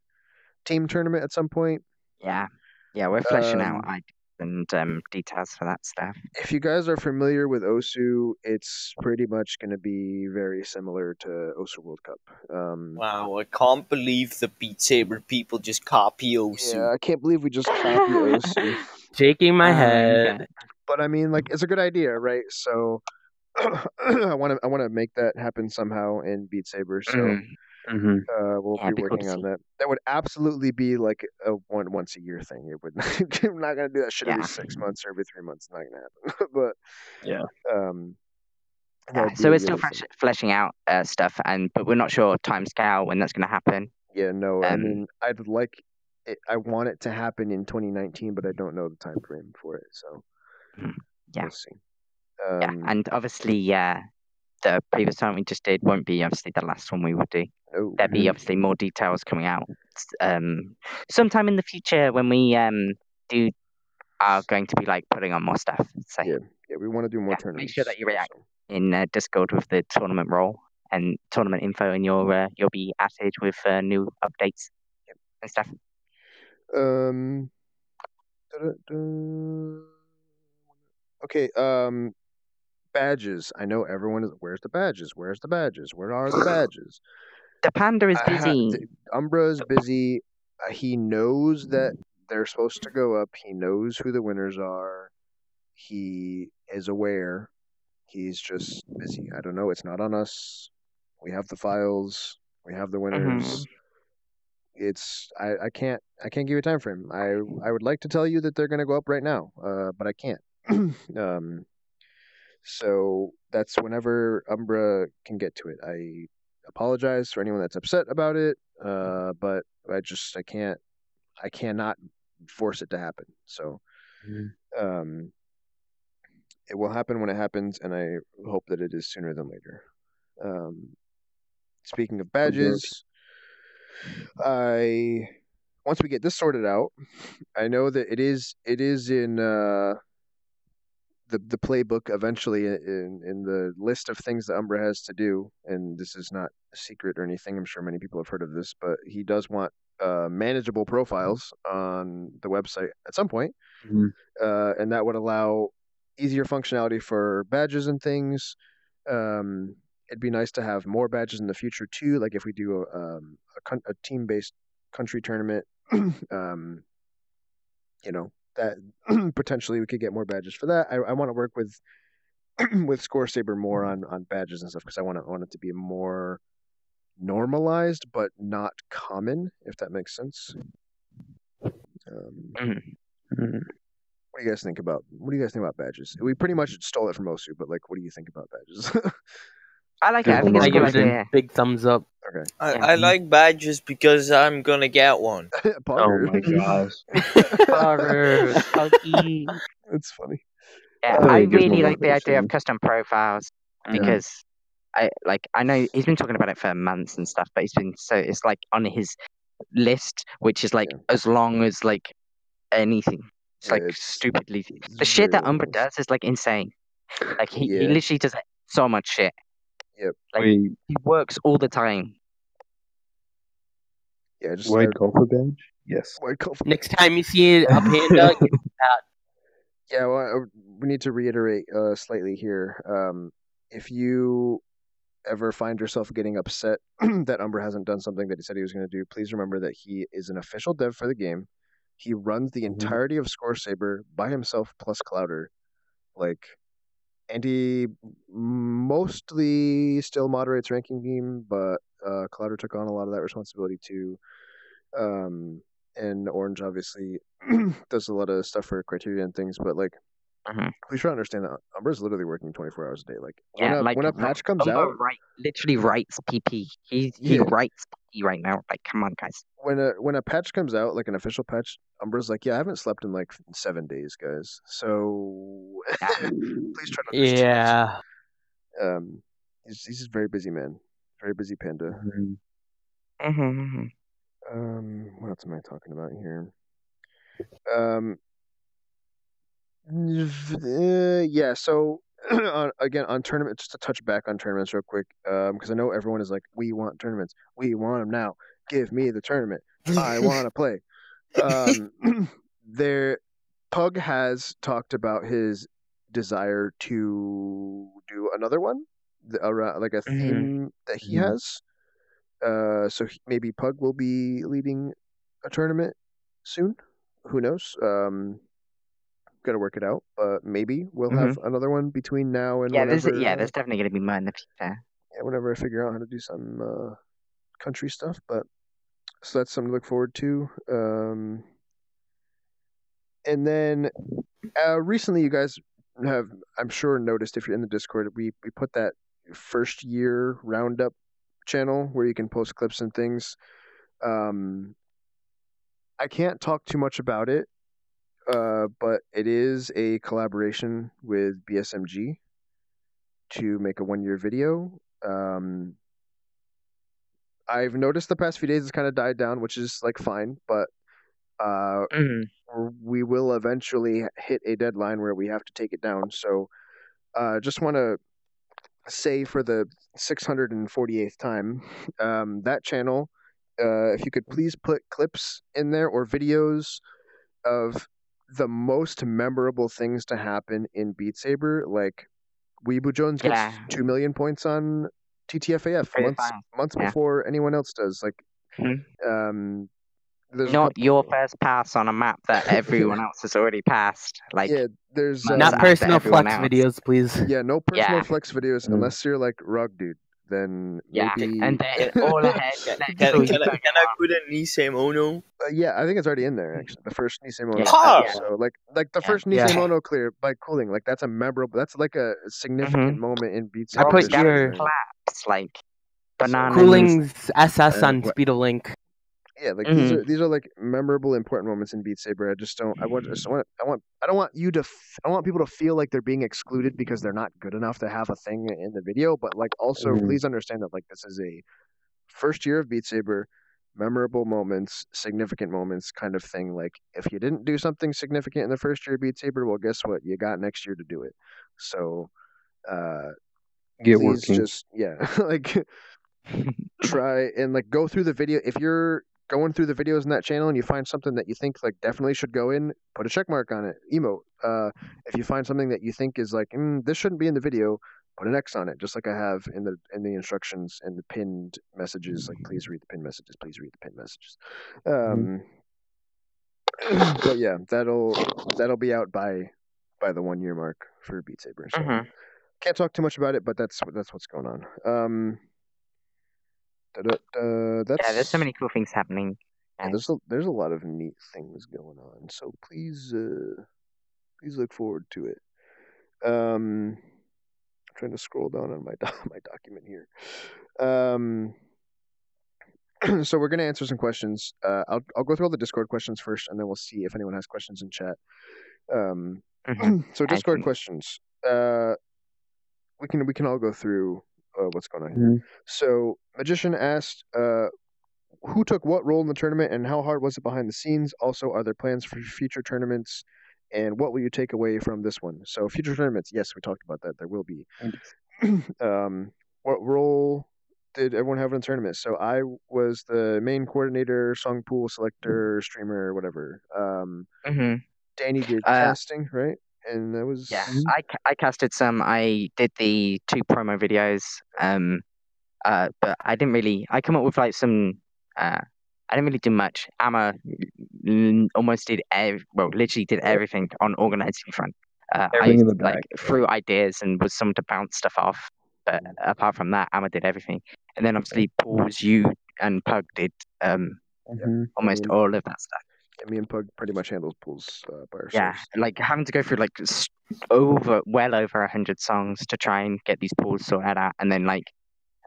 team tournament at some point. Yeah, we're fleshing out Um, ideas and details for that stuff. If you guys are familiar with Osu, it's pretty much going to be very similar to Osu World Cup. Wow, I can't believe the Beat Saber people just copy Osu. Yeah, I can't believe we just copied Osu. Shaking my head. But I mean, like, it's a good idea, right? So I want to make that happen somehow in Beat Saber. So Mm-hmm. we'll Yeah, be it'd be cool working to on see. that. That would absolutely be like a once a year thing. It would. I'm not gonna do that shit every Yeah. 6 months or every 3 months. It's not gonna happen. But Yeah. that Yeah, would be so we're still really fun. fleshing out stuff, but we're not sure timescale when that's going to happen. Yeah, no. I Um, mean, I'd like it, I want it to happen in 2019, but I don't know the time frame for it. So Yeah. we'll see. Yeah, and obviously, the previous time we just did won't be obviously the last one we will do. no. There'll be obviously more details coming out sometime in the future when we are going to be like putting on more stuff. So Yeah, we want to do more yeah, tournaments. make sure that you react so. in Discord with the tournament role and tournament info, and you'll be added with new updates and stuff. Okay. Badges. I know everyone is. Where's the badges? Where's the badges? Where are the badges? The panda is busy. Umbra is busy. He knows that they're supposed to go up. He knows who the winners are. He is aware. He's just busy. I don't know. It's not on us. We have the files. We have the winners. It's I can't give you a time frame. I would like to tell you that they're going to go up right now, but I can't. So that's whenever Umbra can get to it. I apologize for anyone that's upset about it, but I cannot force it to happen. So it will happen when it happens, and I hope that it is sooner than later. Speaking of badges, once we get this sorted out, I know that it is in the playbook eventually in the list of things that Umbra has to do, and this is not a secret or anything. I'm sure many people have heard of this, but he does want manageable profiles on the website at some point, and that would allow easier functionality for badges and things. It'd be nice to have more badges in the future too, like if we do a team-based country tournament. That potentially we could get more badges for that. I want to work with Score Saber more on badges and stuff because I want it to be more normalized but not common, if that makes sense. What do you guys think about badges? We pretty much stole it from Osu, but like, what do you think about badges? I like it. I think it's I a good give it a idea. big thumbs up. Okay. I like badges because I'm gonna get one. Oh my gosh. That's funny. Yeah, Oh, I it gives really more like the idea of motivation. custom profiles because I know he's been talking about it for months and stuff, but it's like on his list, which is like as long as like anything. It's like stupidly. The shit that Umbra does is like insane. Like he literally does so much shit. Yep. Like he works all the time. Yeah, just white Golfuh badge. Yes. White Golfuh. Next time you see a panda, give it that. Yeah, well, we need to reiterate slightly here. If you ever find yourself getting upset that Umbra hasn't done something that he said he was going to do, please remember that he is an official dev for the game. He runs the entirety of Score Saber by himself plus Clouder. And he mostly still moderates ranking team, but Clouder took on a lot of that responsibility too. And Orange obviously does a lot of stuff for criteria and things, but like, we should understand that Umbra's literally working 24 hours a day. Like, when a patch comes out, literally writes PP. He writes PP right now. Like, come on, guys. When a patch comes out, like an official patch, Umbra's like, yeah, I haven't slept in like 7 days, guys. So please try to understand. Yeah. He's just a very busy man, very busy panda. What else am I talking about here? Yeah. So again, on tournament, just to touch back on tournaments real quick, because I know everyone is like, we want tournaments, we want them now. Give me the tournament. I want to play. Pug has talked about his desire to do another one, like a theme that he has. So maybe Pug will be leading a tournament soon. Who knows? got to work it out. But maybe we'll have another one between now and Yeah, whenever. there's definitely going to be more in the future. Yeah, whenever I figure out how to do some country stuff. But so that's something to look forward to. And then recently, you guys have, I'm sure, noticed if you're in the Discord, we put that first year roundup channel where you can post clips and things. I can't talk too much about it, but it is a collaboration with BSMG to make a 1-year video. I've noticed the past few days it's kind of died down, which is like fine, but we will eventually hit a deadline where we have to take it down. So just want to say for the 648th time, that channel, if you could please put clips in there or videos of the most memorable things to happen in Beat Saber. Like Weebu Jones gets 2 million points on TTFAF months before anyone else does. Like, there's not your first pass on a map that everyone else has already passed. Like, there's not personal flex videos, please. Yeah, no personal flex videos unless you're like Rug Dude. Then maybe... and they're all ahead. Can I put a Nisei Mono? Yeah, I think it's already in there actually. The first Nisei Mono. So like the first Nisei Mono clear by Cooling, like that's a memorable. That's like a significant moment in Beat Saber. I put your claps like banana. Cooling's SS on Speedo Link. Yeah, like these are like memorable, important moments in Beat Saber. I don't want people to feel like they're being excluded because they're not good enough to have a thing in the video. But like, also please understand that like this is a first year of Beat Saber, memorable moments, significant moments, kind of thing. Like if you didn't do something significant in the first year of Beat Saber, well, guess what? You got next year to do it. So, get please working. just like try and like go through the video. If you're going through the videos in that channel and you find something that you think like definitely should go in, put a check mark on it, emote. If you find something that you think is like this shouldn't be in the video, put an X on it, just like I have in the instructions and the pinned messages. Like, please read the pinned messages. Please read the pinned messages. But yeah, that'll be out by the 1 year mark for Beat Saber. So can't talk too much about it, but that's what's going on. There's so many cool things happening. Yeah, there's a lot of neat things going on. So please look forward to it. I'm trying to scroll down on my document here. So we're gonna answer some questions. I'll go through all the Discord questions first, and then we'll see if anyone has questions in chat. So Discord questions. We can all go through what's going on here. So Magician asked, who took what role in the tournament and how hard was it behind the scenes? Also, are there plans for future tournaments? And what will you take away from this one? So future tournaments, yes, we talked about that. There will be. What role did everyone have in the tournament? So I was the main coordinator, song pool selector, streamer, whatever. Danny did casting, right? And that was I casted some. I did the 2 promo videos. But I didn't really. I come up with like some. I didn't really do much. Amma almost did literally did everything on organizing front. I threw ideas and was someone to bounce stuff off. But apart from that, Amma did everything. And then obviously Paul's, you and Pug did almost all of that stuff. Yeah, me and Pug pretty much handles pools by ourselves. Yeah, like having to go through like well over 100 songs to try and get these pools sorted out, and then like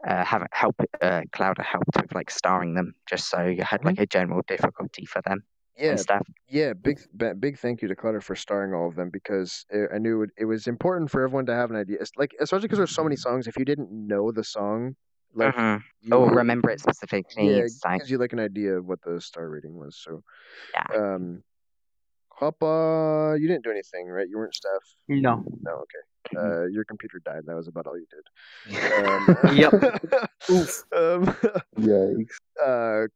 have Clouder helped with like starring them, just so you had like a general difficulty for them. And stuff. Yeah, big thank you to Clutter for starring all of them, because I knew it was important for everyone to have an idea. It's like, especially because there's so many songs. If you didn't know the song, like or remember it specifically, it gives you like an idea of what the star rating was. So Hoppaw, you didn't do anything, right? You weren't staff. No. Okay. Your computer died. That was about all you did. Yep. Oof. Yikes.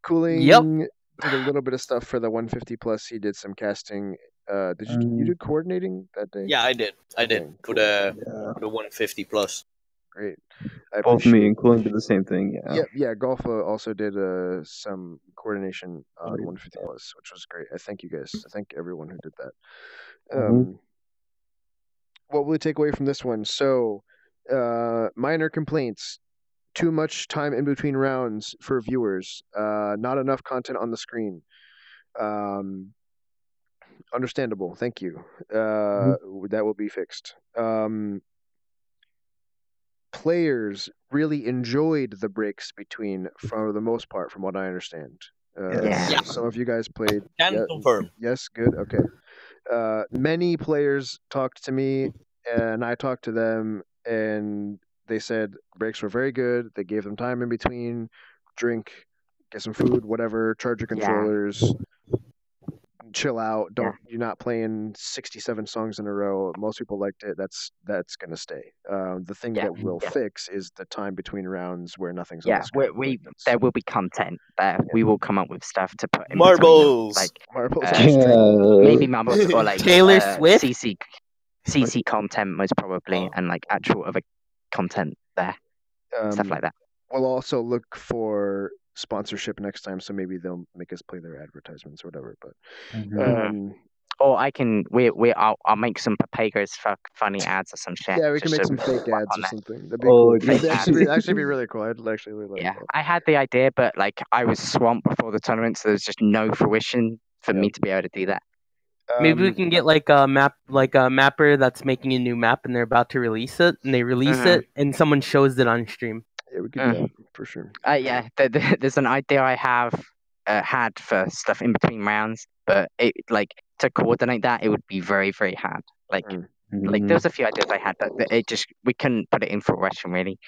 Cooling. Yep. Did a little bit of stuff for the 150 plus. He did some casting. Did you do coordinating that day? Yeah, I did. For the 150 plus. Great. Both me and Cooling did the same thing. Yeah. Golfuh also did some coordination on 150 plus, which was great. I thank you guys. I thank everyone who did that. what will we take away from this one? So, minor complaints. Too much time in between rounds for viewers. Not enough content on the screen. Understandable. Thank you. That will be fixed. Players really enjoyed the breaks between, for the most part, from what I understand. Yeah. Some of you guys played. Can confirm. Yes, good. Okay. Many players talked to me, and I talked to them, and they said breaks were very good. They gave them time in between, drink, get some food, whatever, charge your controllers, chill out. You're not playing 67 songs in a row. Most people liked it. That's gonna stay. The thing that we'll fix is the time between rounds where nothing's on the screen. There will be content there. We will come up with stuff to put in Marbles, between, marbles, maybe marbles or like Taylor Swift, CC content most probably, and like actual other content there, stuff like that. We'll also look for sponsorship next time, so maybe they'll make us play their advertisements or whatever. But or I can I'll make some Papagas for funny ads or some shit. Yeah, we can make some fake ads or something. That'd be cool. That'd actually be really cool. I'd actually really like that. I had the idea, but like I was swamped before the tournament, so there's just no fruition for me to be able to do that. Maybe we can get like a mapper that's making a new map and they're about to release it, and they release it, and someone shows it on stream. Yeah, we could do that for sure. There's an idea I have had for stuff in between rounds, but it like to coordinate that, it would be very, very hard. Like there's a few ideas I had, but we couldn't put it in fruition really,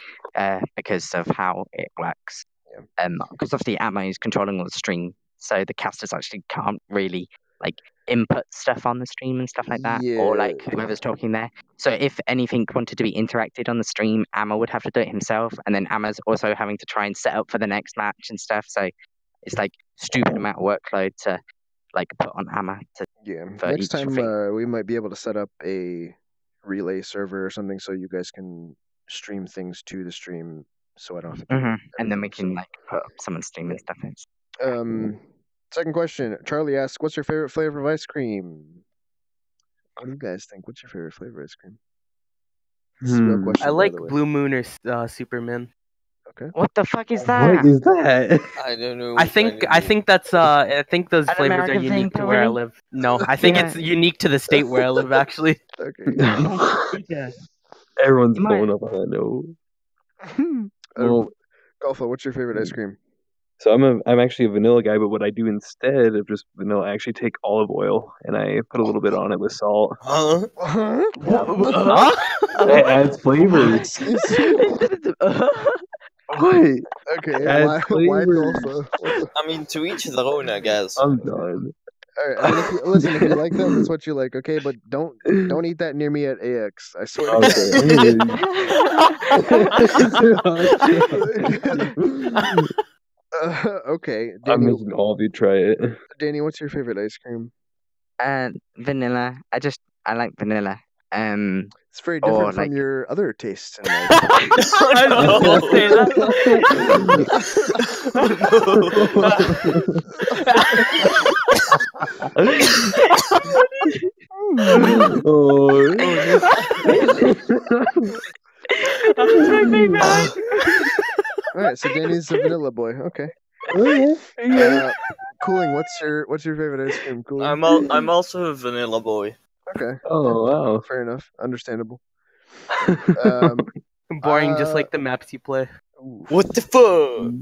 because of how it works. Because obviously Atmo is controlling all the stream, so the casters actually can't really like input stuff on the stream and stuff like that, or like whoever's talking there. So if anything wanted to be interacted on the stream, Amma would have to do it himself, and then Amma's also having to try and set up for the next match and stuff. So it's like stupid amount of workload to like put on Amma. Next time we might be able to set up a relay server or something, so you guys can stream things to the stream. So I don't have to. And then we can like put up someone's stream and stuff. Second question. Charlie asks, "What's your favorite flavor of ice cream?" What do you guys think? What's your favorite flavor of ice cream? This is a real question, I like Blue Moon or Superman. Okay. What the fuck is that? What is that? I don't know. I think that's I think those An flavors American are unique thing, to where I really? live. No, I think it's unique to the state where I live actually. Okay. Everyone's blowing up on that note. Well, Golfuh, what's your favorite ice cream? So I'm actually a vanilla guy, but what I do instead of just vanilla, I actually take olive oil and I put a little bit on it with salt. It adds flavors. What? Okay. Adds Why flavors. Golfuh? I mean, to each their own, I guess. I'm done. All right. I mean, if you like that, that's what you like. Okay, but don't eat that near me at AX. I swear. Okay. I'm Danny, making all of you try it. Danny, what's your favorite ice cream? Vanilla. I like vanilla. It's very different from your other tastes in life. I was gonna say All right, so Danny's a vanilla boy. Okay. Cooling. What's your favorite ice cream? Cooling. I'm also a vanilla boy. Okay. Oh wow. Fair enough. Understandable. Boring, just like the maps you play. What the fuck?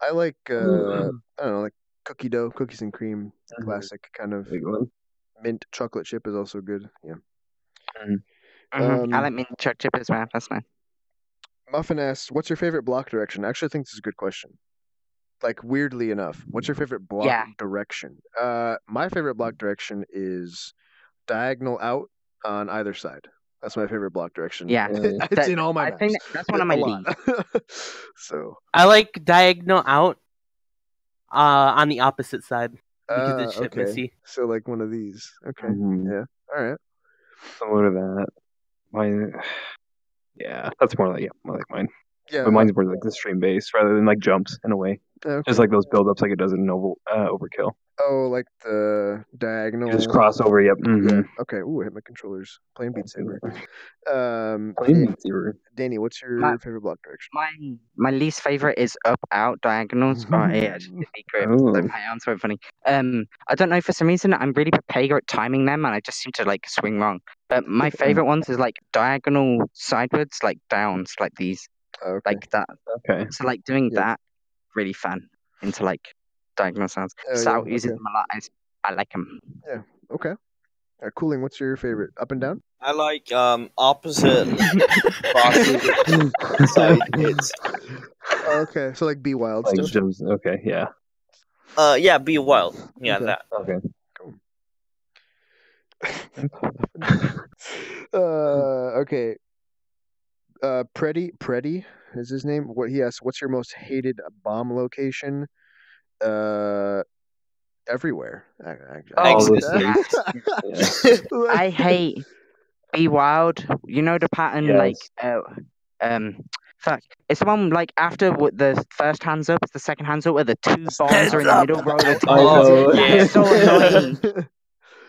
I like I don't know, like cookie dough, cookies and cream, classic kind of. Big one. Mint chocolate chip is also good. Yeah. I like mint chocolate chip as well. That's nice. Muffin asks, "What's your favorite block direction?" I actually think this is a good question. Like weirdly enough, what's your favorite block direction? My favorite block direction is diagonal out on either side. That's my favorite block direction. Yeah, it's in all my maps. I think that's one of my leads. So I like diagonal out on the opposite side because it's shit messy. So like one of these. Okay. Yeah. All right. Similar to that. Mine. Yeah, that's more like mine. Yeah. But mine's more like the stream based rather than like jumps in a way. Okay. Just like those build ups like it does in Overkill. Oh, like the diagonal. Just crossover. Yep. Yeah. Okay. Ooh, I hit my controllers. Playing Beat Saber. Playing Beat Saber. Danny, what's your favorite block direction? My least favorite is up out diagonals. Oh yeah, I just did the grip. Oh. So my arms were funny. I don't know, for some reason I'm really Papega at timing them, and I just seem to like swing wrong. But my favorite ones is like diagonal sidewards, like downs, like these, Okay. like that. Okay. So like doing that, really fun into like diagonal sounds. Sal uses them a lot. I like them. Yeah. Okay. Cooling. What's your favorite? Up and down? I like opposite side hits. Okay, so like Be Wild Like stuff. jumps. Okay. Yeah. Yeah, be wild. Yeah, Okay. that. Okay. Okay. Preddy is his name. What he asks, what's your most hated bomb location? Everywhere. I hate Be Wild. You know the pattern, Yes. fuck. It's the one like after the first hands up, it's the second hands up where the two bombs are in the middle row of the I know. That's so annoying.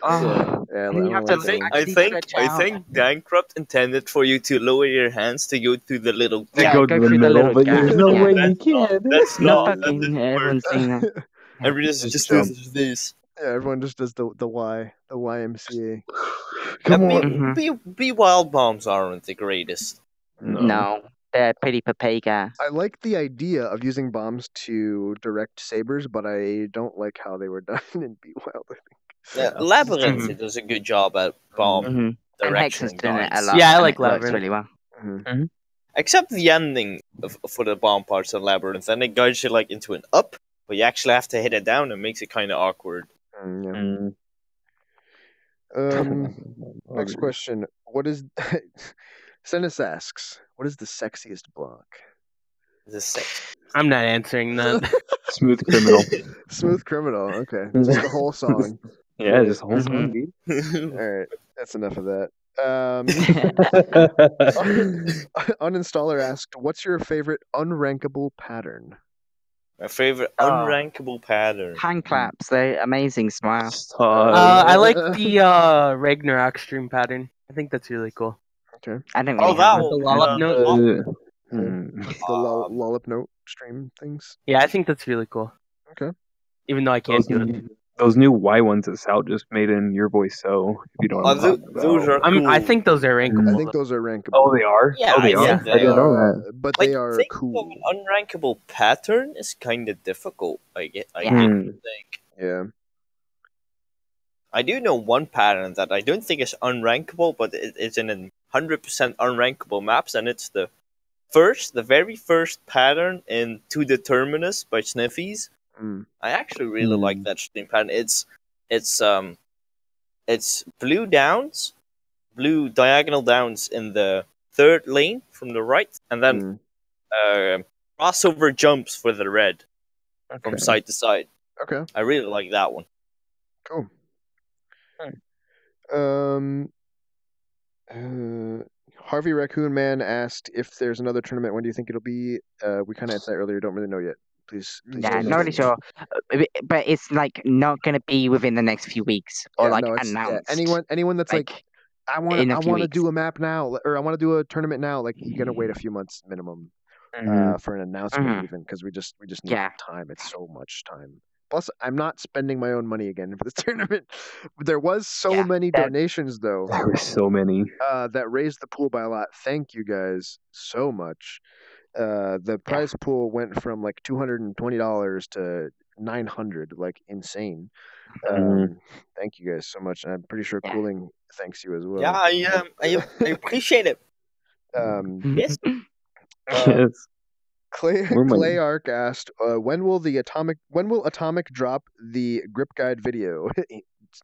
Yeah, And you have to I think Bankrupt intended for you to lower your hands to go through the little. Yeah, go go to the through the middle, little but gap. there's no Yeah. way you can. That's No not. fucking everyone's saying that. Everybody's Just just jump. does this. Yeah, everyone just does the YMCA. Come Yeah, on. be wild bombs aren't the greatest. No, they're pretty Papega. I like the idea of using bombs to direct sabers, but I don't like how they were done in Be Wild. I think. Yeah, Labyrinth does a good job at bomb And Hex is direction doing it a guides. lot. Yeah, I and like it works Labyrinth. really well. Except the ending for the bomb parts of Labyrinth, and it guides you like into an up, but you actually have to hit it down, and makes it kind of awkward. Yeah. Next question. What is Sennis asks, what is the sexiest block? I'm not answering that. Smooth Criminal. Smooth Criminal, okay. Just the whole song. Yeah, just the whole song, dude. Alright, that's enough of that. Uninstaller asked, what's your favorite unrankable pattern? My favorite unrankable pattern. Hand claps, they're amazing. Smile. I like the Ragnarok stream pattern. I think that's really cool. Okay. I don't Oh, really that have one. The Lollop note. The Lollop note stream things. Yeah, I think that's really cool. Okay. Even though I can't do it. Those new Y ones that Sal just made in Your Voice So, if you don't know. Those are cool. I think those are rankable. I think those are rankable. Oh, they are? Yeah, oh, they I are? think they I didn't know are. that. But Like, they are thinking cool. of an unrankable pattern is kind of difficult. I Yeah. think. Yeah. I do know one pattern that I don't think is unrankable, but it's in a 100% unrankable maps, and it's the very first pattern in To the Terminus by Sniffies. I actually really like that stream pattern. It's blue diagonal downs in the third lane from the right, and then crossover jumps for the red from side to side. Okay. I really like that one. Cool. Harvey Raccoon Man asked if there's another tournament. When do you think it'll be? We kind of answered that earlier. Don't really know yet. Please Yeah, not really sure. But it's like not gonna be within the next few weeks or announced. Yeah, anyone that's like I want to do a map now, or I want to do a tournament now. Like you're gonna wait a few months minimum for an announcement, even because we just need time. It's so much time. Plus, I'm not spending my own money again for this tournament. There was so many donations, though. There were so many that raised the pool by a lot. Thank you guys so much. The prize pool went from like $220 to $900, like insane. Thank you guys so much, and I'm pretty sure Cooling thanks you as well. Yeah, I appreciate it. Yes. Yes. Clay Arc asked, when will Atomic drop the grip guide video?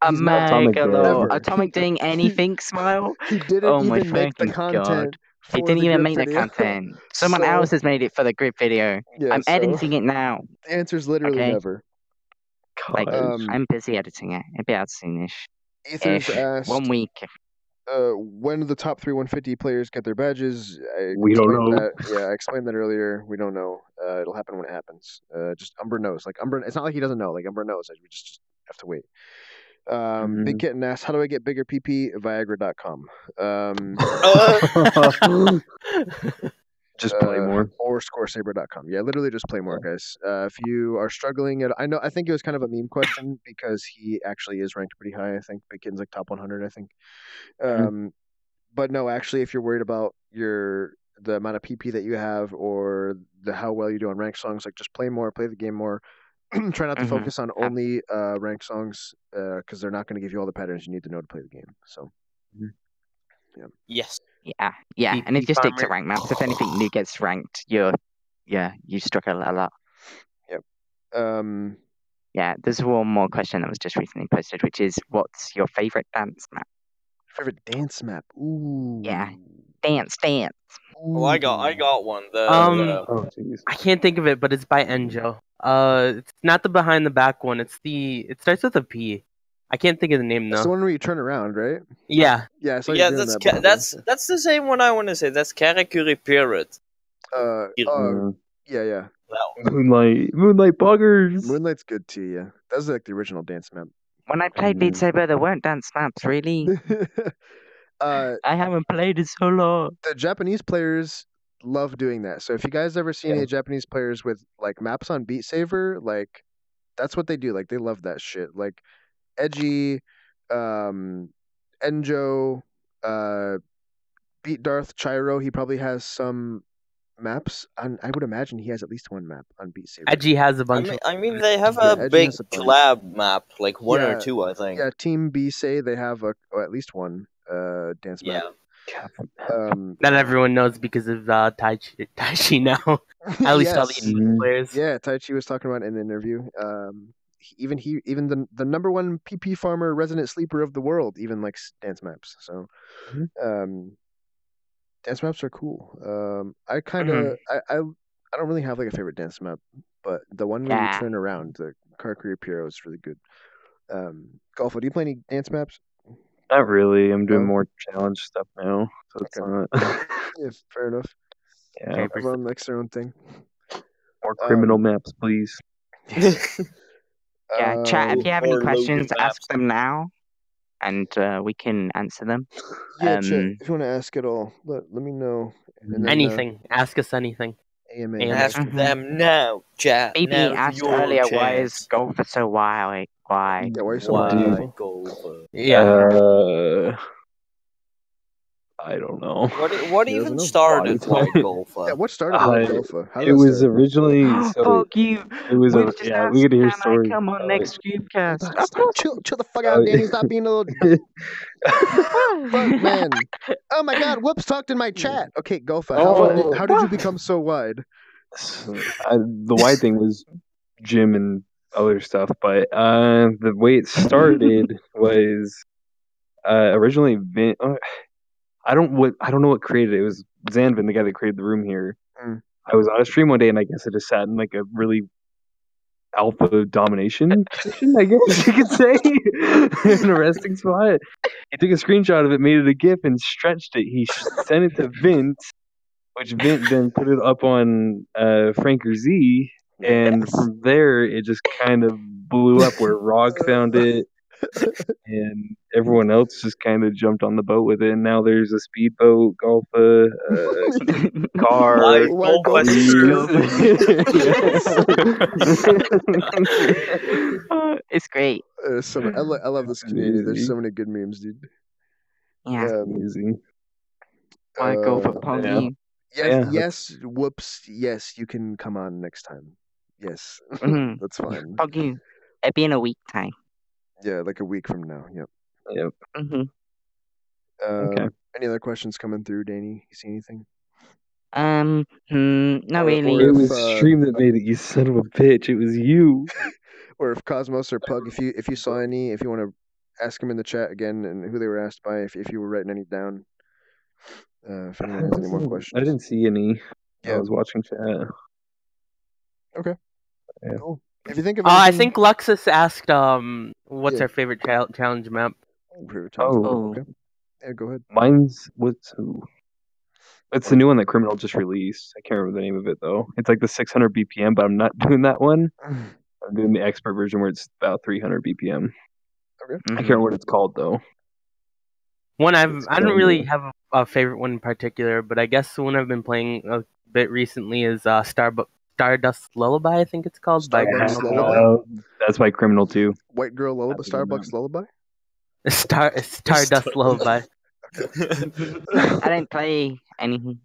Atomic doing anything, Smile? He didn't even make the content. He didn't even make the content. Someone else has made it for the grip video. I'm editing it now. The answer's literally never. Like, I'm busy editing it. I'll be out soonish. Ethan's asked, 1 week. When do the top 3 150 players get their badges? We don't know. I explained that earlier. We don't know. It'll happen when it happens. Just Umber knows. Like Umber, it's not like he doesn't know. Like Umber knows. We just have to wait. Big Kitten asks, how do I get bigger PP? Viagra.com. Just play more. Or scoresaber.com. Yeah, literally just play more, guys. If you are struggling, I think it was kind of a meme question because he actually is ranked pretty high. I think Big Kitten's like top 100. I think. But no, actually, if you're worried about the amount of PP that you have or how well you do on ranked songs, like just play more, play the game more. Try not to focus on only ranked songs because they're not going to give you all the patterns you need to know to play the game. So, yeah. Yes. Yeah, and it just sticks to ranked maps. If anything new gets ranked, you struggle a lot. Yep. Yeah, there's one more question that was just recently posted, which is, what's your favorite dance map? Favorite dance map? Ooh. Yeah, dance. Oh, I got one. Oh, jeez. I can't think of it, but it's by Enjo. It's not the behind the back one. It starts with a P. I can't think of the name though. That's the one where you turn around, right? Yeah. Yeah, I saw you doing that. That's the same one I want to say. That's Karakuri Pirate. Yeah. Moonlight buggers. Moonlight's good too. Yeah, that's like the original dance map. When I played Beat Saber, there weren't dance maps, really. I haven't played it so long. The Japanese players love doing that. So if you guys ever see any Japanese players with like maps on Beat Saber, like that's what they do. Like they love that shit. Like Edgy, Enjo, Beat Darth Chiro. He probably has some maps. I would imagine he has at least one map on Beat Saber. Edgy has a bunch. I mean, they have a big collab map, like one or two, I think. Yeah, Team B say they have at least one dance map. Not everyone knows because of Taichi now. At least all the players. Yeah, Taichi was talking about it in the interview. Even the number one PP farmer, resident sleeper of the world, even likes dance maps. So, dance maps are cool. I kind of I don't really have like a favorite dance map, but the one where you turn around, the Karakuri Piro, is really good. Golfuh, do you play any dance maps? Not really. I'm doing more challenge stuff now, so it's not. Yeah, fair enough. Yeah, everyone likes their own thing. More criminal maps, please. Yeah, chat. If you have any questions, ask them now, and we can answer them. Yeah, chat, if you want to ask it all, let me know. And then, anything. Ask us anything. AMA. Ask them now, chat. Baby asked earlier, why is Golfuh so wild? Why? Yeah, why are you so wild? Golfuh? Yeah. I don't know. What even started Golfuh? Yeah, what started Golfuh? It was originally. Fuck you. It was we get to hear stories. Come on next CubeCast. Chill the fuck out, Danny. Stop being a little. Fuck, man. Oh my God! Whoops, talked in my chat. Okay, Golfuh. How did you become so wide? The wide thing was gym and other stuff, but the way it started was originally. I don't know what created it. It was Zanven, the guy that created the room here. I was on a stream one day, and I guess I just sat in like a really alpha domination position, I guess you could say, in a resting spot. He took a screenshot of it, made it a GIF, and stretched it. He sent it to Vince, which Vince then put it up on Franker Z, and from there it just kind of blew up where Rog found it. And everyone else just kind of jumped on the boat with it. And now there's a speedboat, Golfuh, car. It's great. I love this community. There's so many good memes, dude. Yeah. Amazing. Why Golfuh Poggy? Yes. Whoops. Yes, you can come on next time. Yes, that's fine. Poggy. It'll be in a week time. Yeah, like a week from now. Yep. Okay. Any other questions coming through, Danny? You see anything? Not really. It was stream that made it, you son of a bitch. It was you. Or if Cosmos or Pug, if you saw any, if you want to ask them in the chat again and who they were asked by, if you were writing any down. If anyone has any more questions. I didn't see any. I was watching chat. Okay. Yeah. Cool. If you think of I think Luxus asked what's our favorite challenge map. Okay. Yeah, go ahead. Mine's it's the new one that Criminal just released. I can't remember the name of it though. It's like the 600 BPM, but I'm not doing that one. I'm doing the expert version where it's about 300 BPM. Okay. I can't remember what it's called though. One I It's don't fun, really yeah. have a favorite one in particular, but I guess the one I've been playing a bit recently is Stardust Lullaby, I think it's called, by Starbucks Criminal Lullaby? Code. That's by Criminal too. White Girl Lullaby, That's a good Starbucks Lullaby. Stardust Lullaby. I don't play anything.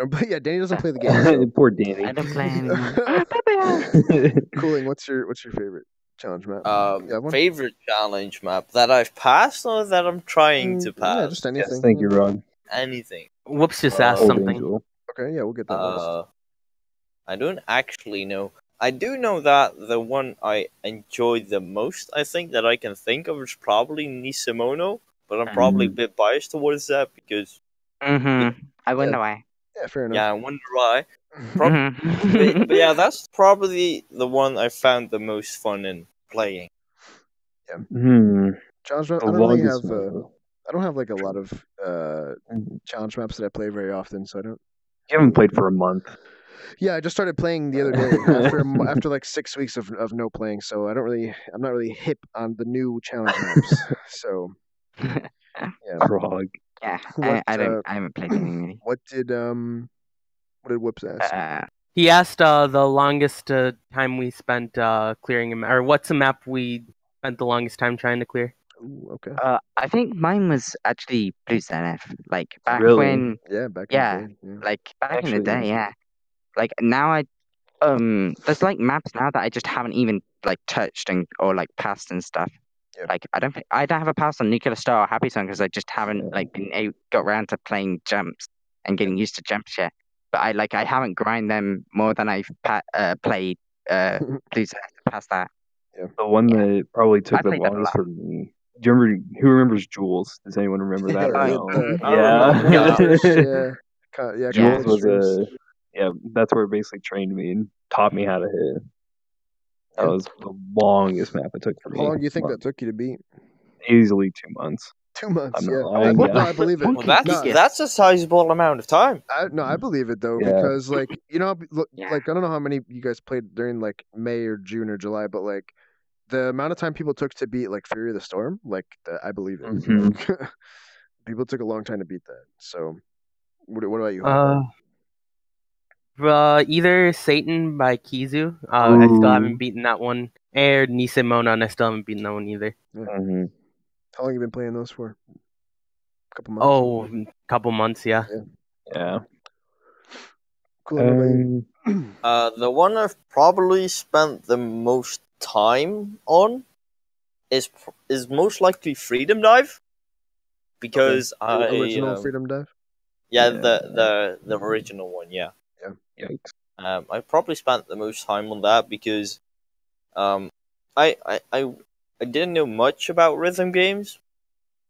But yeah, Danny doesn't play the game. So. Poor Danny. I don't play anything. Cooling. What's your favorite challenge map? You have one? Favorite challenge map that I've passed or that I'm trying to pass? Yeah, just anything. Yes, thank you, Ron. Anything. Whoops just asked Old something. Angel. Okay, yeah, we'll get that next. I don't actually know. I do know that the one I enjoyed the most, I think, that I can think of is probably Nisimono, but I'm probably a bit biased towards that because... I wonder why. Yeah, fair enough. Yeah, I wonder why. Mhm. But yeah, that's probably the one I found the most fun in playing. Challenge map. The I don't really longest have. one. I don't have like a lot of challenge maps that I play very often, so I don't. You haven't played for a month. Yeah, I just started playing the other day after like 6 weeks of no playing, so I'm not really hip on the new challenge maps. So yeah. Frog. Yeah, What, I haven't played anything really. What did Whoops ask? He asked the longest time we spent clearing him, or what's a map we spent the longest time trying to clear? Ooh, okay. I think mine was actually Blue ZF. Like back Really? when, Yeah, back yeah, in the day. Yeah. like back in Actually, the day, yeah. Like now there's like maps now that I just haven't even like touched or like passed and stuff. Yeah. Like I don't have a pass on Nuclear Star or Happy Song because I just haven't like got around to playing jumps and getting used to jumps yet. But I haven't grind them more than I've played Blue ZF past that. Yeah. The one that probably took I the played that a longest lot. for me. Do you remember who remembers Jules? Does anyone remember that? Yeah, Or no? yeah. Yeah, Jules was streams. that's where it basically trained me and taught me how to hit. That was the longest map it took for me. How long do you think that took you to beat? Easily 2 months. 2 months. I'm Yeah. not lying, No, I believe it. Well, that's a sizable amount of time. I believe it though, Yeah. because like look, Yeah. like I don't know how many you guys played during like May or June or July, but like the amount of time people took to beat like Fury of the Storm, like I believe it. Mhm. People took a long time to beat that. So, what about you? Either Satan by Kizu. I still haven't beaten that one. Or Nisimono, and I still haven't beaten that one either. Yeah. Mm-hmm. How long have you been playing those for? A couple months. Oh, couple months, yeah. Yeah. Cool. The one I've probably spent the most time on is most likely Freedom Dive, because original Freedom Dive. Yeah, the original one. Yeah. Yikes. I probably spent the most time on that because I didn't know much about rhythm games,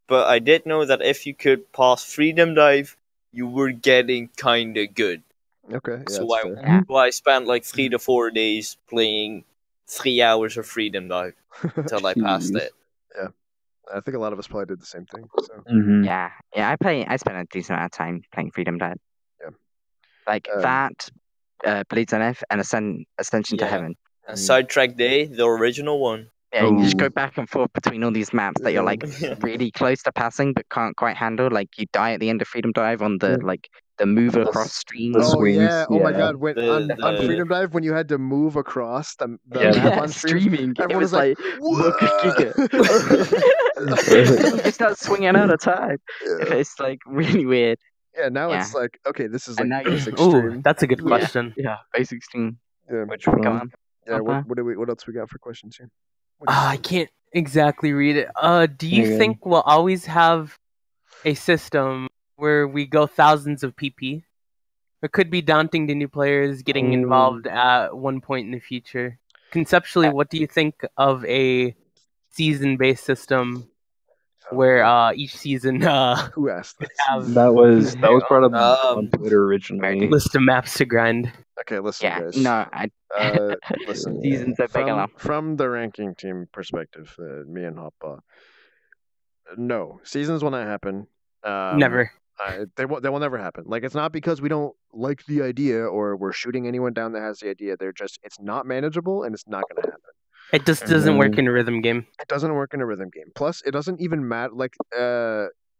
but I did know that if you could pass Freedom Dive, you were getting kinda good. Okay. Yeah, So I spent like 3 to 4 days playing 3 hours of Freedom Dive until I passed it. Yeah, I think a lot of us probably did the same thing. So. Mm-hmm. Yeah. I spent a decent amount of time playing Freedom Dive. Yeah. Like that, Bleeds on F, and Ascension to Heaven. And Sidetrack Day, the original one. Yeah, you just go back and forth between all these maps that you're like really close to passing but can't quite handle. Like you die at the end of Freedom Dive on the the move across streams. The swings, yeah! Oh my God! When The- on Freedom Dive, when you had to move across the Yeah. map on streaming, everyone it was was like, look, Giga. You just start swinging out of time. It's like really weird. Yeah, now it's like, okay, this is like And now basic Ooh, stream. that's a good question. Yeah, basic stream. Yeah. Which one? Come on. Yeah, Hoppaw. what else we got for questions here? I can't exactly read it. Do you Yeah. think we'll always have a system where we go thousands of PP? It could be daunting to new players getting involved at one point in the future. Conceptually, what do you think of a season-based system where each season Who asked this? That was brought up on Twitter originally. list of maps to grind? Okay, listen, Yeah, guys. no, Listen. Seasons are big enough. From the ranking team perspective, me and Hoppaw. No, seasons will not happen. Never. They will never happen. Like, it's not because we don't like the idea or we're shooting anyone down that has the idea. It's not manageable and it's not going to happen. It just doesn't work in a rhythm game. It doesn't work in a rhythm game. Plus, it doesn't even matter. Like,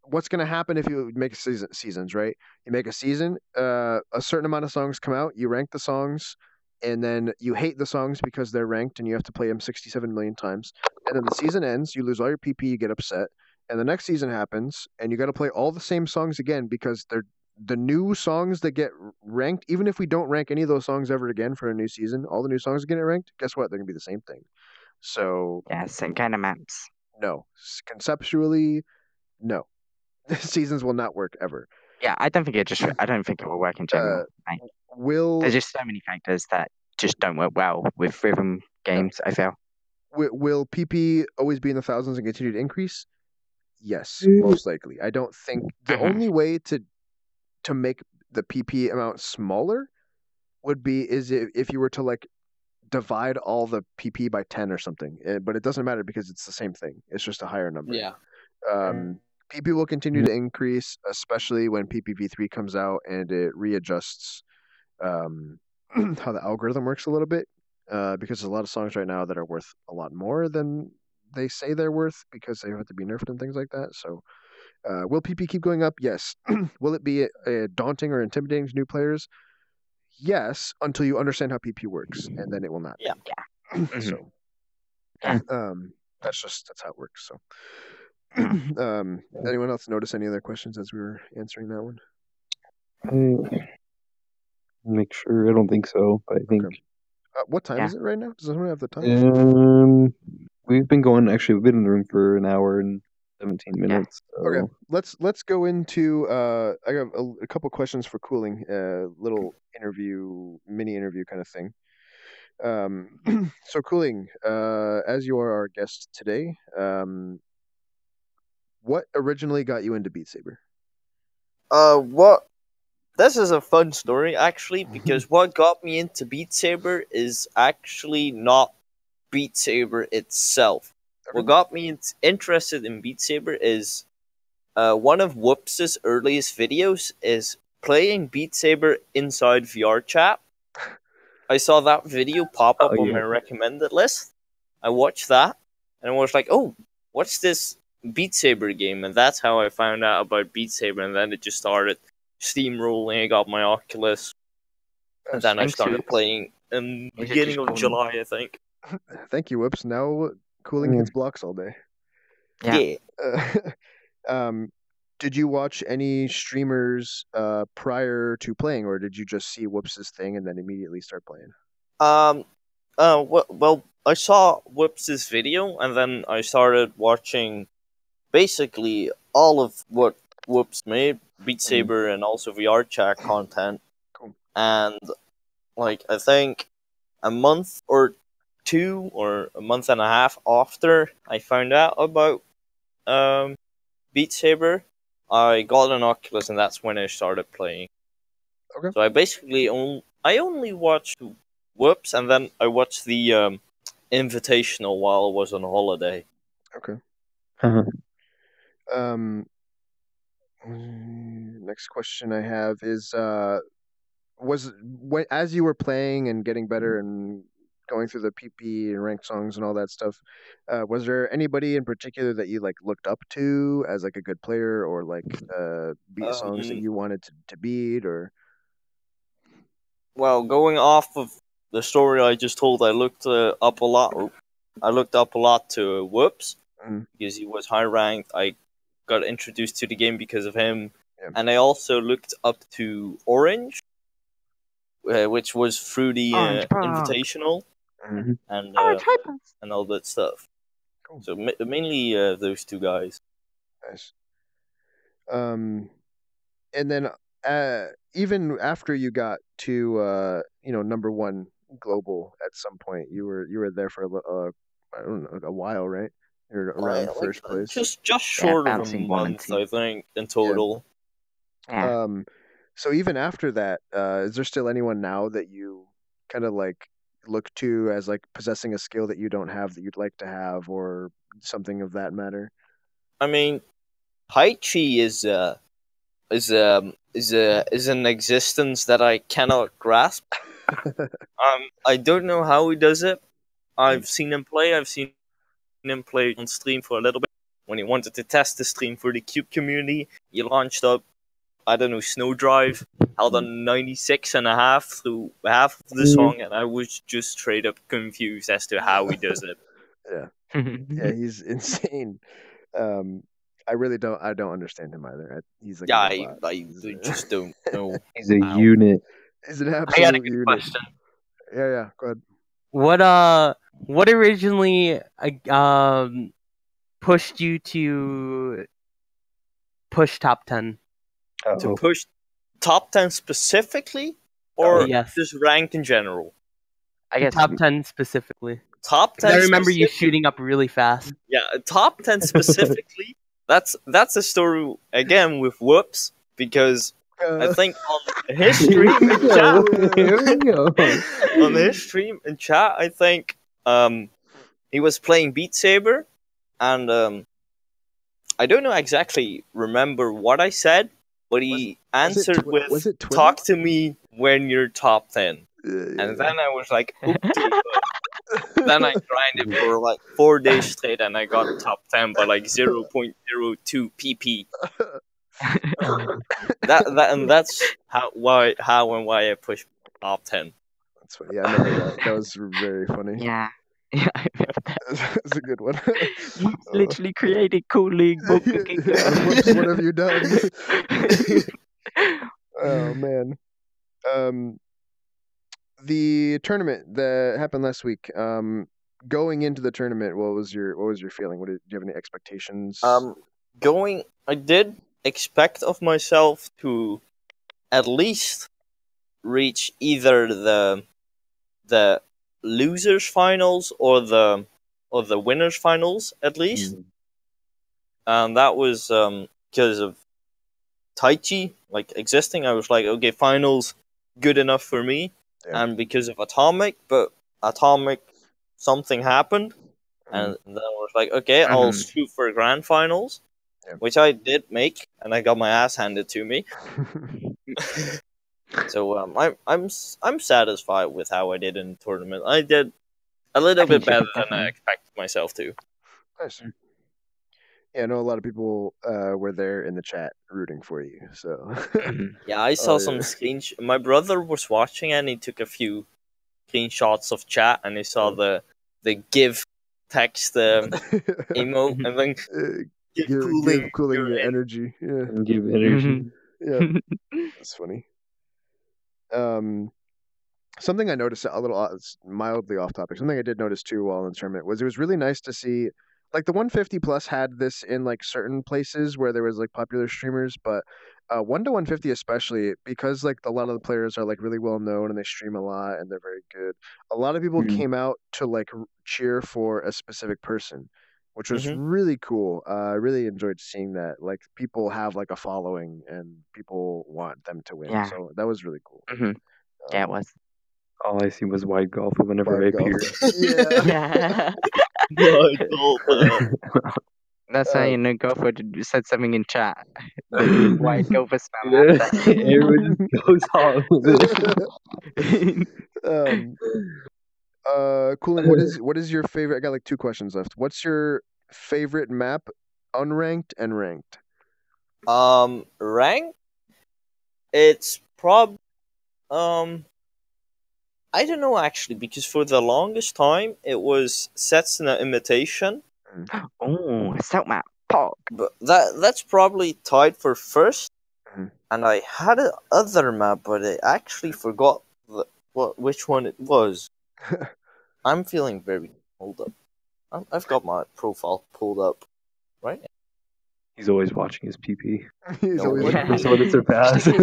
what's going to happen if you make seasons, right? You make a season, a certain amount of songs come out, you rank the songs, and then you hate the songs because they're ranked and you have to play them 67 million times. And then the season ends, you lose all your PP, you get upset. And the next season happens, and you got to play all the same songs again because they're the new songs that get ranked. Even if we don't rank any of those songs ever again for a new season, all the new songs get ranked. Guess what? They're going to be the same thing. So Yeah, same kind of maps. no, conceptually, no. Seasons will not work ever. Yeah, I don't think it will work in general. There's just so many factors that just don't work well with rhythm games. I feel. Will PP always be in the thousands and continue to increase? Yes, most likely. I don't think the only way to make the PP amount smaller would be if you were to like divide all the PP by 10 or something. But it doesn't matter because it's the same thing. It's just a higher number. Yeah. PP will continue to increase, especially when PPV3 comes out and it readjusts how the algorithm works a little bit. Because there's a lot of songs right now that are worth a lot more than they say they're worth because they have to be nerfed and things like that. So, will PP keep going up? Yes. Will it be daunting or intimidating to new players? Yes, until you understand how PP works, and then it will not. Yeah. So, that's how it works. So, anyone else notice any other questions as we were answering that one? Make sure. I don't think so, but I think. Okay. What time is it right now? Does anyone have the time? We've been going. Actually, we've been in the room for an hour and 17 minutes. So. Okay, let's go into. I got a couple questions for Cooling. Little mini interview kind of thing. So Cooling, as you are our guest today, what originally got you into Beat Saber? This is a fun story, actually, because what got me into Beat Saber is actually not Beat Saber itself. Okay. What got me interested in Beat Saber is one of Whoops's earliest videos is playing Beat Saber inside VR chat. I saw that video pop up on my recommended list. I watched that, and I was like, oh, what's this Beat Saber game? And that's how I found out about Beat Saber, and then it just started steamrolling. I got my Oculus, and then I started playing in the beginning of July, I think. Thank you, Whoops. Now Cooling hits blocks all day. Yeah. Did you watch any streamers prior to playing, or did you just see Whoops's thing and then immediately start playing? Well, I saw Whoops's video, and then I started watching basically all of what Whoops made, Beat Saber, and also VR chat content. Cool. And like I think a month or two or a month and a half after I found out about Beat Saber, I got an Oculus, and that's when I started playing. Okay. So I basically only watched Whoops, and then I watched the Invitational while I was on holiday. Okay. Next question I have is as you were playing and getting better and going through the PP and ranked songs and all that stuff, was there anybody in particular that you like looked up to as like a good player, or like beat songs that you wanted to beat? Or well, going off of the story I just told, I looked up a lot. I looked up a lot to Whoops because he was high ranked. I got introduced to the game because of him, and I also looked up to Orange, which was through the Invitational. And all that stuff. Cool. So mainly those two guys. Nice. And then even after you got to number one global at some point, you were there for I don't know, a while, right? You're around first place. Just short of a month, I think, in total. Yeah. So even after that, is there still anyone now that you kind of like look to as like possessing a skill that you don't have that you'd like to have, or something of that matter? I mean, Haichi is an existence that I cannot grasp. I don't know how he does it, I've seen him play. I've seen him play on stream for a little bit. When he wanted to test the stream for the Cube community, he launched up, I don't know, Snowdrive, held on 96.5 through half of the song, and I was just straight up confused as to how he does it. Yeah, he's insane. I really don't. I don't understand him either. He's like I just don't know. He's a unit. He's an I got a absolute good unit. question. Yeah. Go ahead. What originally pushed you to push top 10? To push top 10 specifically, or yes, just ranked in general? I guess top 10 specifically. Top 10. I remember you shooting up really fast. Yeah, top 10 specifically. That's a story again with Whoops, because I think on his stream in chat, on his stream in chat, I think he was playing Beat Saber, and I don't know exactly remember what I said, but he answered with "Talk to me when you're top 10," and then I was like, "Oopsie." Then I grinded for like 4 days straight, and I got top 10 by like 0.02 pp. That's how and why I pushed top 10. That's funny. Yeah, I remember that. That was very funny. Yeah, I remember that. That's a good one. You literally created cooling. What have you done? Oh man. The tournament that happened last week. Going into the tournament, what was your feeling? Do you have any expectations? I did expect of myself to at least reach either the losers finals or the winners finals at least, and that was because of Taichi like existing. I was like, okay, finals good enough for me. And because of Atomic, but Atomic, something happened, and then I was like, okay, I'll shoot for grand finals, which I did make, and I got my ass handed to me. So I'm satisfied with how I did in the tournament. I did a little bit better than I expected myself to. Nice. Yeah, I know a lot of people were there in the chat rooting for you. So yeah, I saw some screenshots. My brother was watching, and he took a few screenshots of chat, and he saw the give text emote, and then give cooling your energy. Yeah, give energy. Yeah, that's funny. Something I noticed a little mildly off topic. Something I did notice too while in the tournament was it was really nice to see. Like the 150 plus had this in like certain places where there was like popular streamers, but 1 to 150 especially, because like a lot of the players are like really well known and they stream a lot and they're very good. A lot of people came out to like cheer for a specific person, which was really cool. I really enjoyed seeing that. Like people have like a following and people want them to win. Yeah. So that was really cool. Yeah, it was. All I see was White Golfuh whenever I appeared. Yeah. That's how you know Golfuh said something in chat. The white Golfuh spam. Everyone goes off with it. Cooling, what is your favorite? I got like 2 questions left. What's your favorite map, unranked and ranked? Ranked? It's I don't know actually, because for the longest time it was Setsuna Imitation. Oh, South map. Pog. But that's probably tied for first. And I had another map, but I actually forgot which one it was. I'm feeling very hold up. I've got my profile pulled up right now. He's always watching his PP. He's always waiting for someone to surpass. And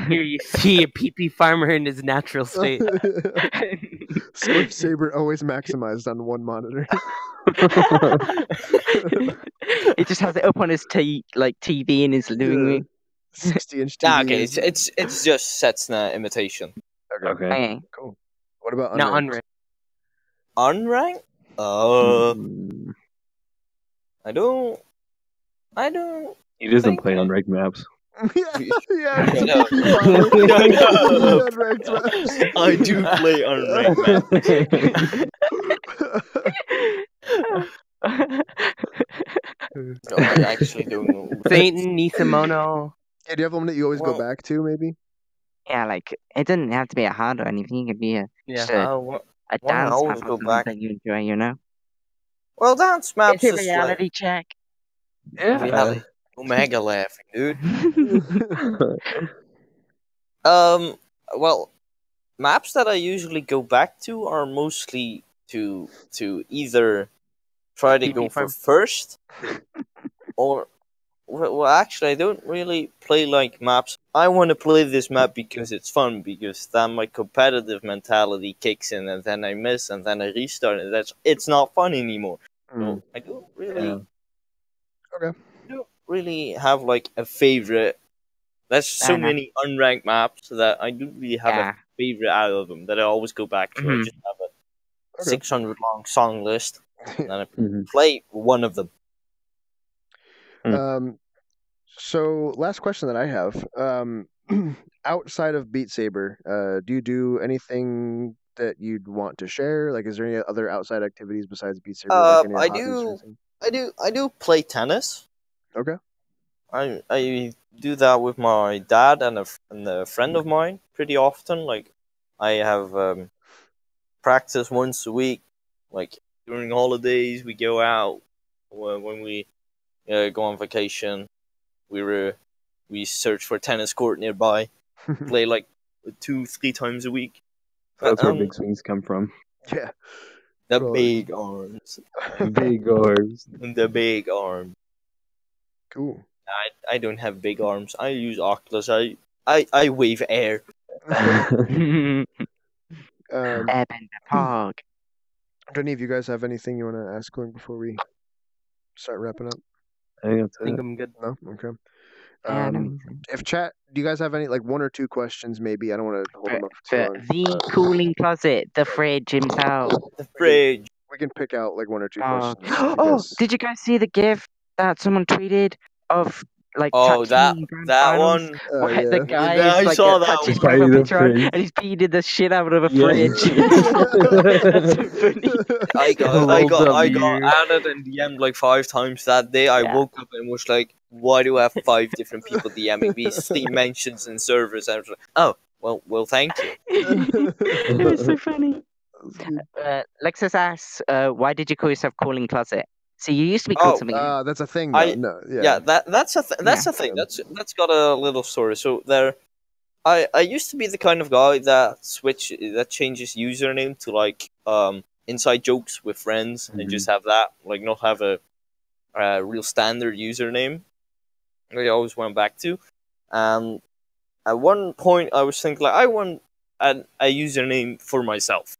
here you see a PP farmer in his natural state. Swift Saber always maximized on one monitor. He just has it up on his TV in his living room. 60-inch TV. Okay, it's just Setsuna Imitation. Okay. Cool. What about unranked? Now unranked. I don't. He doesn't play on ranked maps. Yeah, it's a Shut up. PP farmer. Shut up. Unranked maps. I do play unranked maps. No, I actually don't know. Satan, Nisamono. Yeah, do you have one that you always go Well- back to, maybe? Yeah, like it doesn't have to be a hard or anything. It could be just Yeah. a Well, I dance always map go or something back. that you enjoy. You know. Well, dance maps It's a is reality check. like we have a Omega laughing, dude. Well, maps that I usually go back to are mostly to either try to PP go for farm. first, or well, actually, I don't really play like maps. I want to play this map because it's fun, because then my competitive mentality kicks in, and then I miss, and then I restart, and it's not fun anymore. So I don't really, Okay. don't really have like a favorite. There's so Fair enough. many unranked maps that I don't really have Yeah. a favorite out of them that I always go back to. I Mhm. just have a Okay. 600 long song list, and then I Mhm. play one of them. So last question that I have. Outside of Beat Saber, do you do anything that you'd want to share? Like, is there any other outside activities besides Beat Saber? Like any I hobbies or do. anything? I do play tennis. Okay. I do that with my dad and a friend of mine pretty often. Like, I have practice once a week. Like, during holidays, we go out. When we go on vacation, we search for a tennis court nearby. Play like 2-3 times a week. That's where Um, big swings come from. Yeah. The Well, big arms. Big arms. The big arm. Cool. I don't have big arms. I use Oculus. I wave air. Ebb Um, in the park. do any of you guys have anything you want to ask going before we start wrapping up? I think that's I think it. I'm good. No. Okay. Yeah, no, If chat, do you guys have any like one or two questions? Maybe I don't want to hold them up for too for long. the cooling closet, the fridge himself. The fridge. We can pick out like one or two Oh, questions. if you oh! guys- Did you guys see the GIF that someone tweeted of like Oh, touching the grand that finals? one. Oh, Where the yeah. guy Yeah, I is like saw that touching one. the By the picture on, fridge. and he's beating the shit out of a Yeah. fridge. That's so funny. I Lol got W. added and DM'd like 5 times that day. I Yeah. woke up and was like, why do I have 5 different people DMing me? 3 mentions in servers. I was like, oh, well, thank you. It was so funny. That's good. Lexus asks, why did you call yourself Cooling Closet? So you used to be called Oh, something else. That's a thing, though. I- No, Yeah, yeah. that's a thing. That's got a little story. So there, I used to be the kind of guy that changes username to like inside jokes with friends and just have that, like not have a real standard username. I always went back to. At one point, I was thinking like I want a username for myself.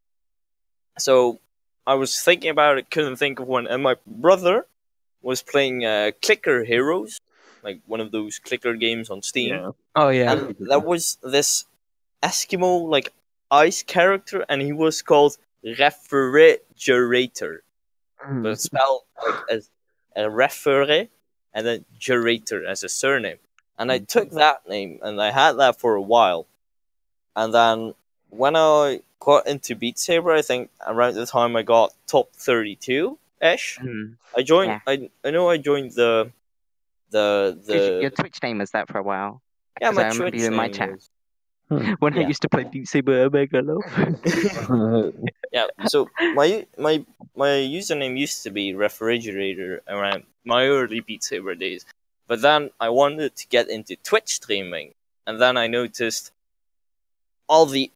So I was thinking about it, couldn't think of one, and my brother was playing Clicker Heroes, like one of those clicker games on Steam. Yeah. Oh yeah. And there was this Eskimo like ice character, and he was called Refrigerator, but it's spelled like as a referee and then gerator as a surname. And I took that name and I had that for a while. And then when I got into Beat Saber, I think around the time I got top 32 ish, I joined. Yeah. I know I joined the Your Twitch name was that for a while. yeah, 'Cause my I remember Twitch you in my name chat. was- When I Yeah. used to play Beat Saber Omega Low. Yeah, so my username used to be Refrigerator around my early Beat Saber days. But then I wanted to get into Twitch streaming, and then I noticed all the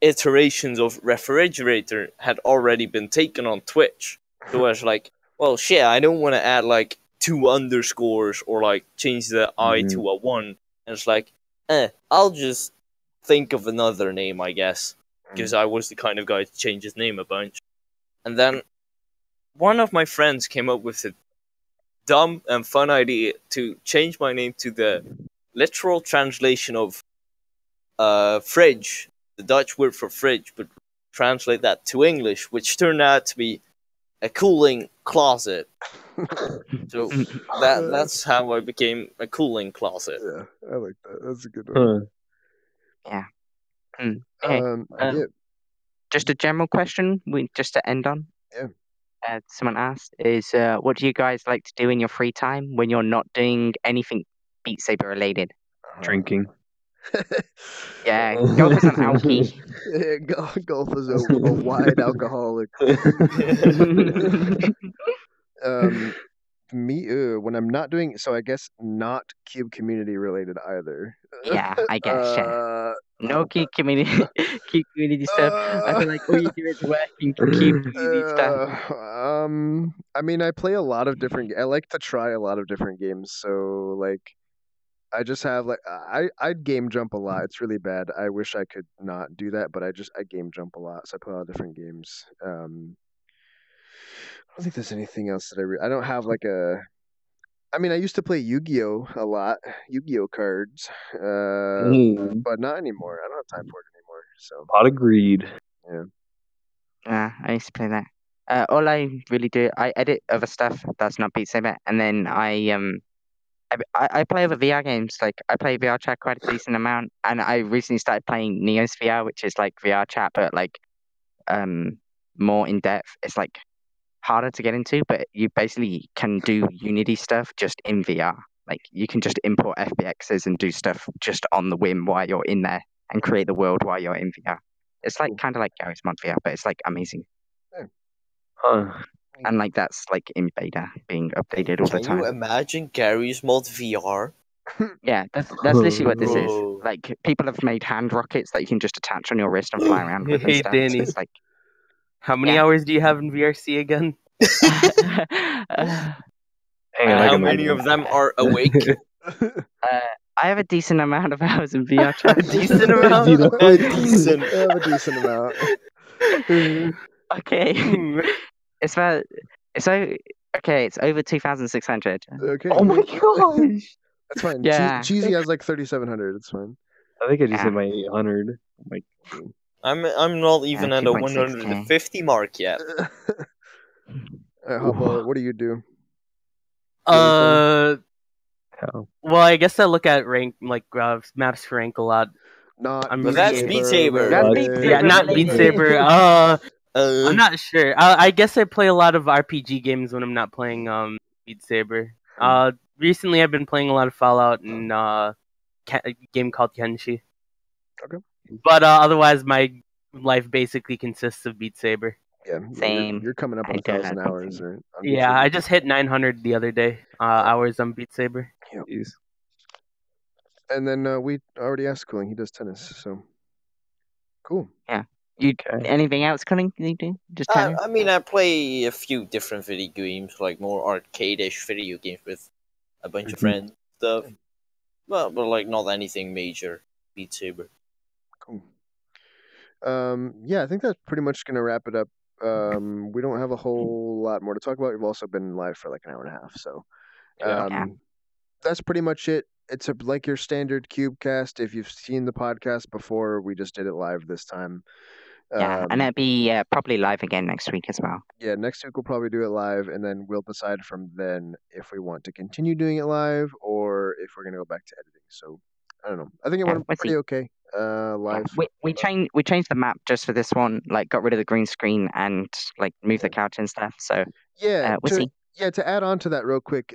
iterations of Refrigerator had already been taken on Twitch. So I was like, well, shit, I don't want to add like 2 underscores or like change the I to a 1. And it's like, I'll just think of another name, I guess. Because I was the kind of guy to change his name a bunch. And then one of my friends came up with a dumb and fun idea to change my name to the literal translation of fridge, the Dutch word for fridge, but translate that to English, which turned out to be a cooling closet. So that's how I became a cooling closet. Yeah, I like that. That's a good one. Yeah. Okay. Yeah. Just a general question, just to end on. Yeah. Someone asked is, what do you guys like to do in your free time when you're not doing anything Beat Saber related? Drinking. Yeah, Golfuh's an alky. Golfuh's a wide alcoholic. Me, when I'm not doing, so I guess not CubeCommunity related either. Yeah, I guess. No CubeCommunity stuff. I feel like all you do is working CubeCommunity stuff. I mean, I play a lot of different. I like to try a lot of different games. So like, I just have like I game jump a lot. It's really bad. I wish I could not do that, but I game jump a lot. So I play a lot of different games. I don't think there's anything else that I don't have like a. I mean, I used to play Yu-Gi-Oh a lot, Yu-Gi-Oh cards, but not anymore. I don't have time for it anymore. So Pot of greed. Yeah. Yeah, I used to play that. All I really do, I edit other stuff that's not Beat Saber, and then I play other VR games. Like I play VR chat quite a decent amount, and I recently started playing Neos VR, which is like VR chat, but like more in depth. It's like harder to get into, but you basically can do Unity stuff just in VR. Like you can just import FBXs and do stuff just on the whim while you're in there and create the world while you're in VR. It's like kind of like Garry's Mod VR, but it's like amazing. And like that's like in beta, being updated all the time. Can you imagine Garry's Mod VR? Yeah, that's literally what this is. Like people have made hand rockets that you can just attach on your wrist and fly around with and Hey, stuff. Danny. It's like, how many hours do you have in VRC again? And how many of them are awake? I have a decent amount of hours in VR chat. A decent amount? Decent. I have a decent amount. Okay. It's over 2,600. Okay. Oh my gosh. That's fine. Yeah. Cheesy has like 3,700. It's fine. I think I just hit my 800. Like, I'm not even at the 2.6K. 150 mark yet. Hoppaw, what do you do? how? Well, I guess I look at rank like maps for rank a lot. Not But Beat that's Saber Beat Saber. That's Beat related. Yeah, not Beat Saber. I'm not sure. I guess I play a lot of RPG games when I'm not playing Beat Saber. Recently I've been playing a lot of Fallout and a game called Kenshi. Okay. But otherwise, my life basically consists of Beat Saber. Yeah, Same. You're coming up on I don't 1,000 know. hours. On Beat Yeah, Saber. I just hit 900 the other day. Hours on Beat Saber. Jeez. And then we already asked Cooling. He does tennis, so cool. Yeah. Anything else, Cunning? You do? Just tennis? I mean, I play a few different video games, like more arcade-ish video games with a bunch of friends and stuff. But like not anything major. Beat Saber. Cool. Yeah, I think that's pretty much gonna wrap it up. We don't have a whole lot more to talk about. We've also been live for like an hour and a half, so that's pretty much it. It's like your standard CubeCast. If you've seen the podcast before, we just did it live this time. Yeah, and it'll be probably live again next week as well. Yeah, next week we'll probably do it live, and then we'll decide from then if we want to continue doing it live or if we're gonna go back to editing. So I don't know. I think it went pretty okay. Live. We changed the map just for this one. Like got rid of the green screen and like moved the couch and stuff. So we'll see. Yeah, to add on to that real quick,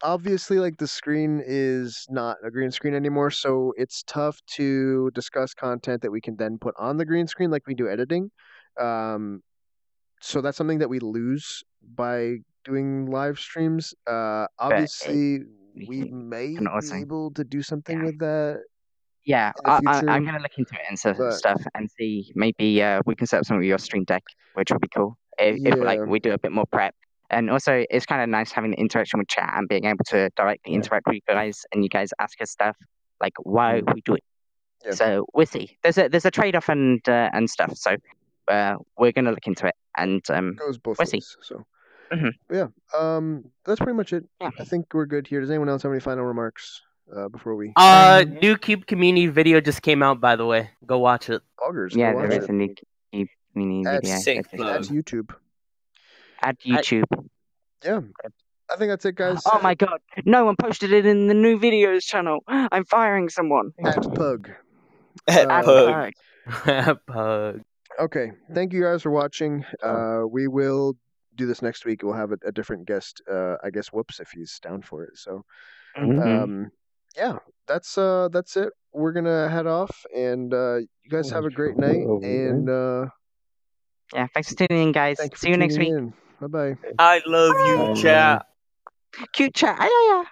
obviously, like the screen is not a green screen anymore, so it's tough to discuss content that we can then put on the green screen like we do editing. So that's something that we lose by doing live streams. Obviously, we may be able to do something with that. Yeah, I'm gonna look into it and stuff and see maybe we can set up some of your stream deck, which would be cool if like we do a bit more prep. And also, it's kind of nice having interaction with chat and being able to directly interact with you guys, and you guys ask us stuff like why we do it. Yeah. So we'll see. There's a trade off and stuff. So we're gonna look into it and goes both we'll ways. See. So yeah, that's pretty much it. Yeah. I think we're good here. Does anyone else have any final remarks before we? New CubeCommunity video just came out, by the way. Go watch it. Poggers. Yeah, there is a new CubeCommunity video. Sick, That's YouTube. At YouTube. Yeah. I think that's it, guys. Oh my god, no one posted it in the new videos channel. I'm firing someone. At Pug. At Pug. Pug. Okay, thank you guys for watching. We will do this next week. We'll have a different guest. I guess Whoops if he's down for it. So, yeah, that's it. We're gonna head off, and you guys have a great night. And yeah, thanks for tuning in, guys. thank you for See you next tuning week. in. Bye bye. I love you, chat. Cute chat. Yeah.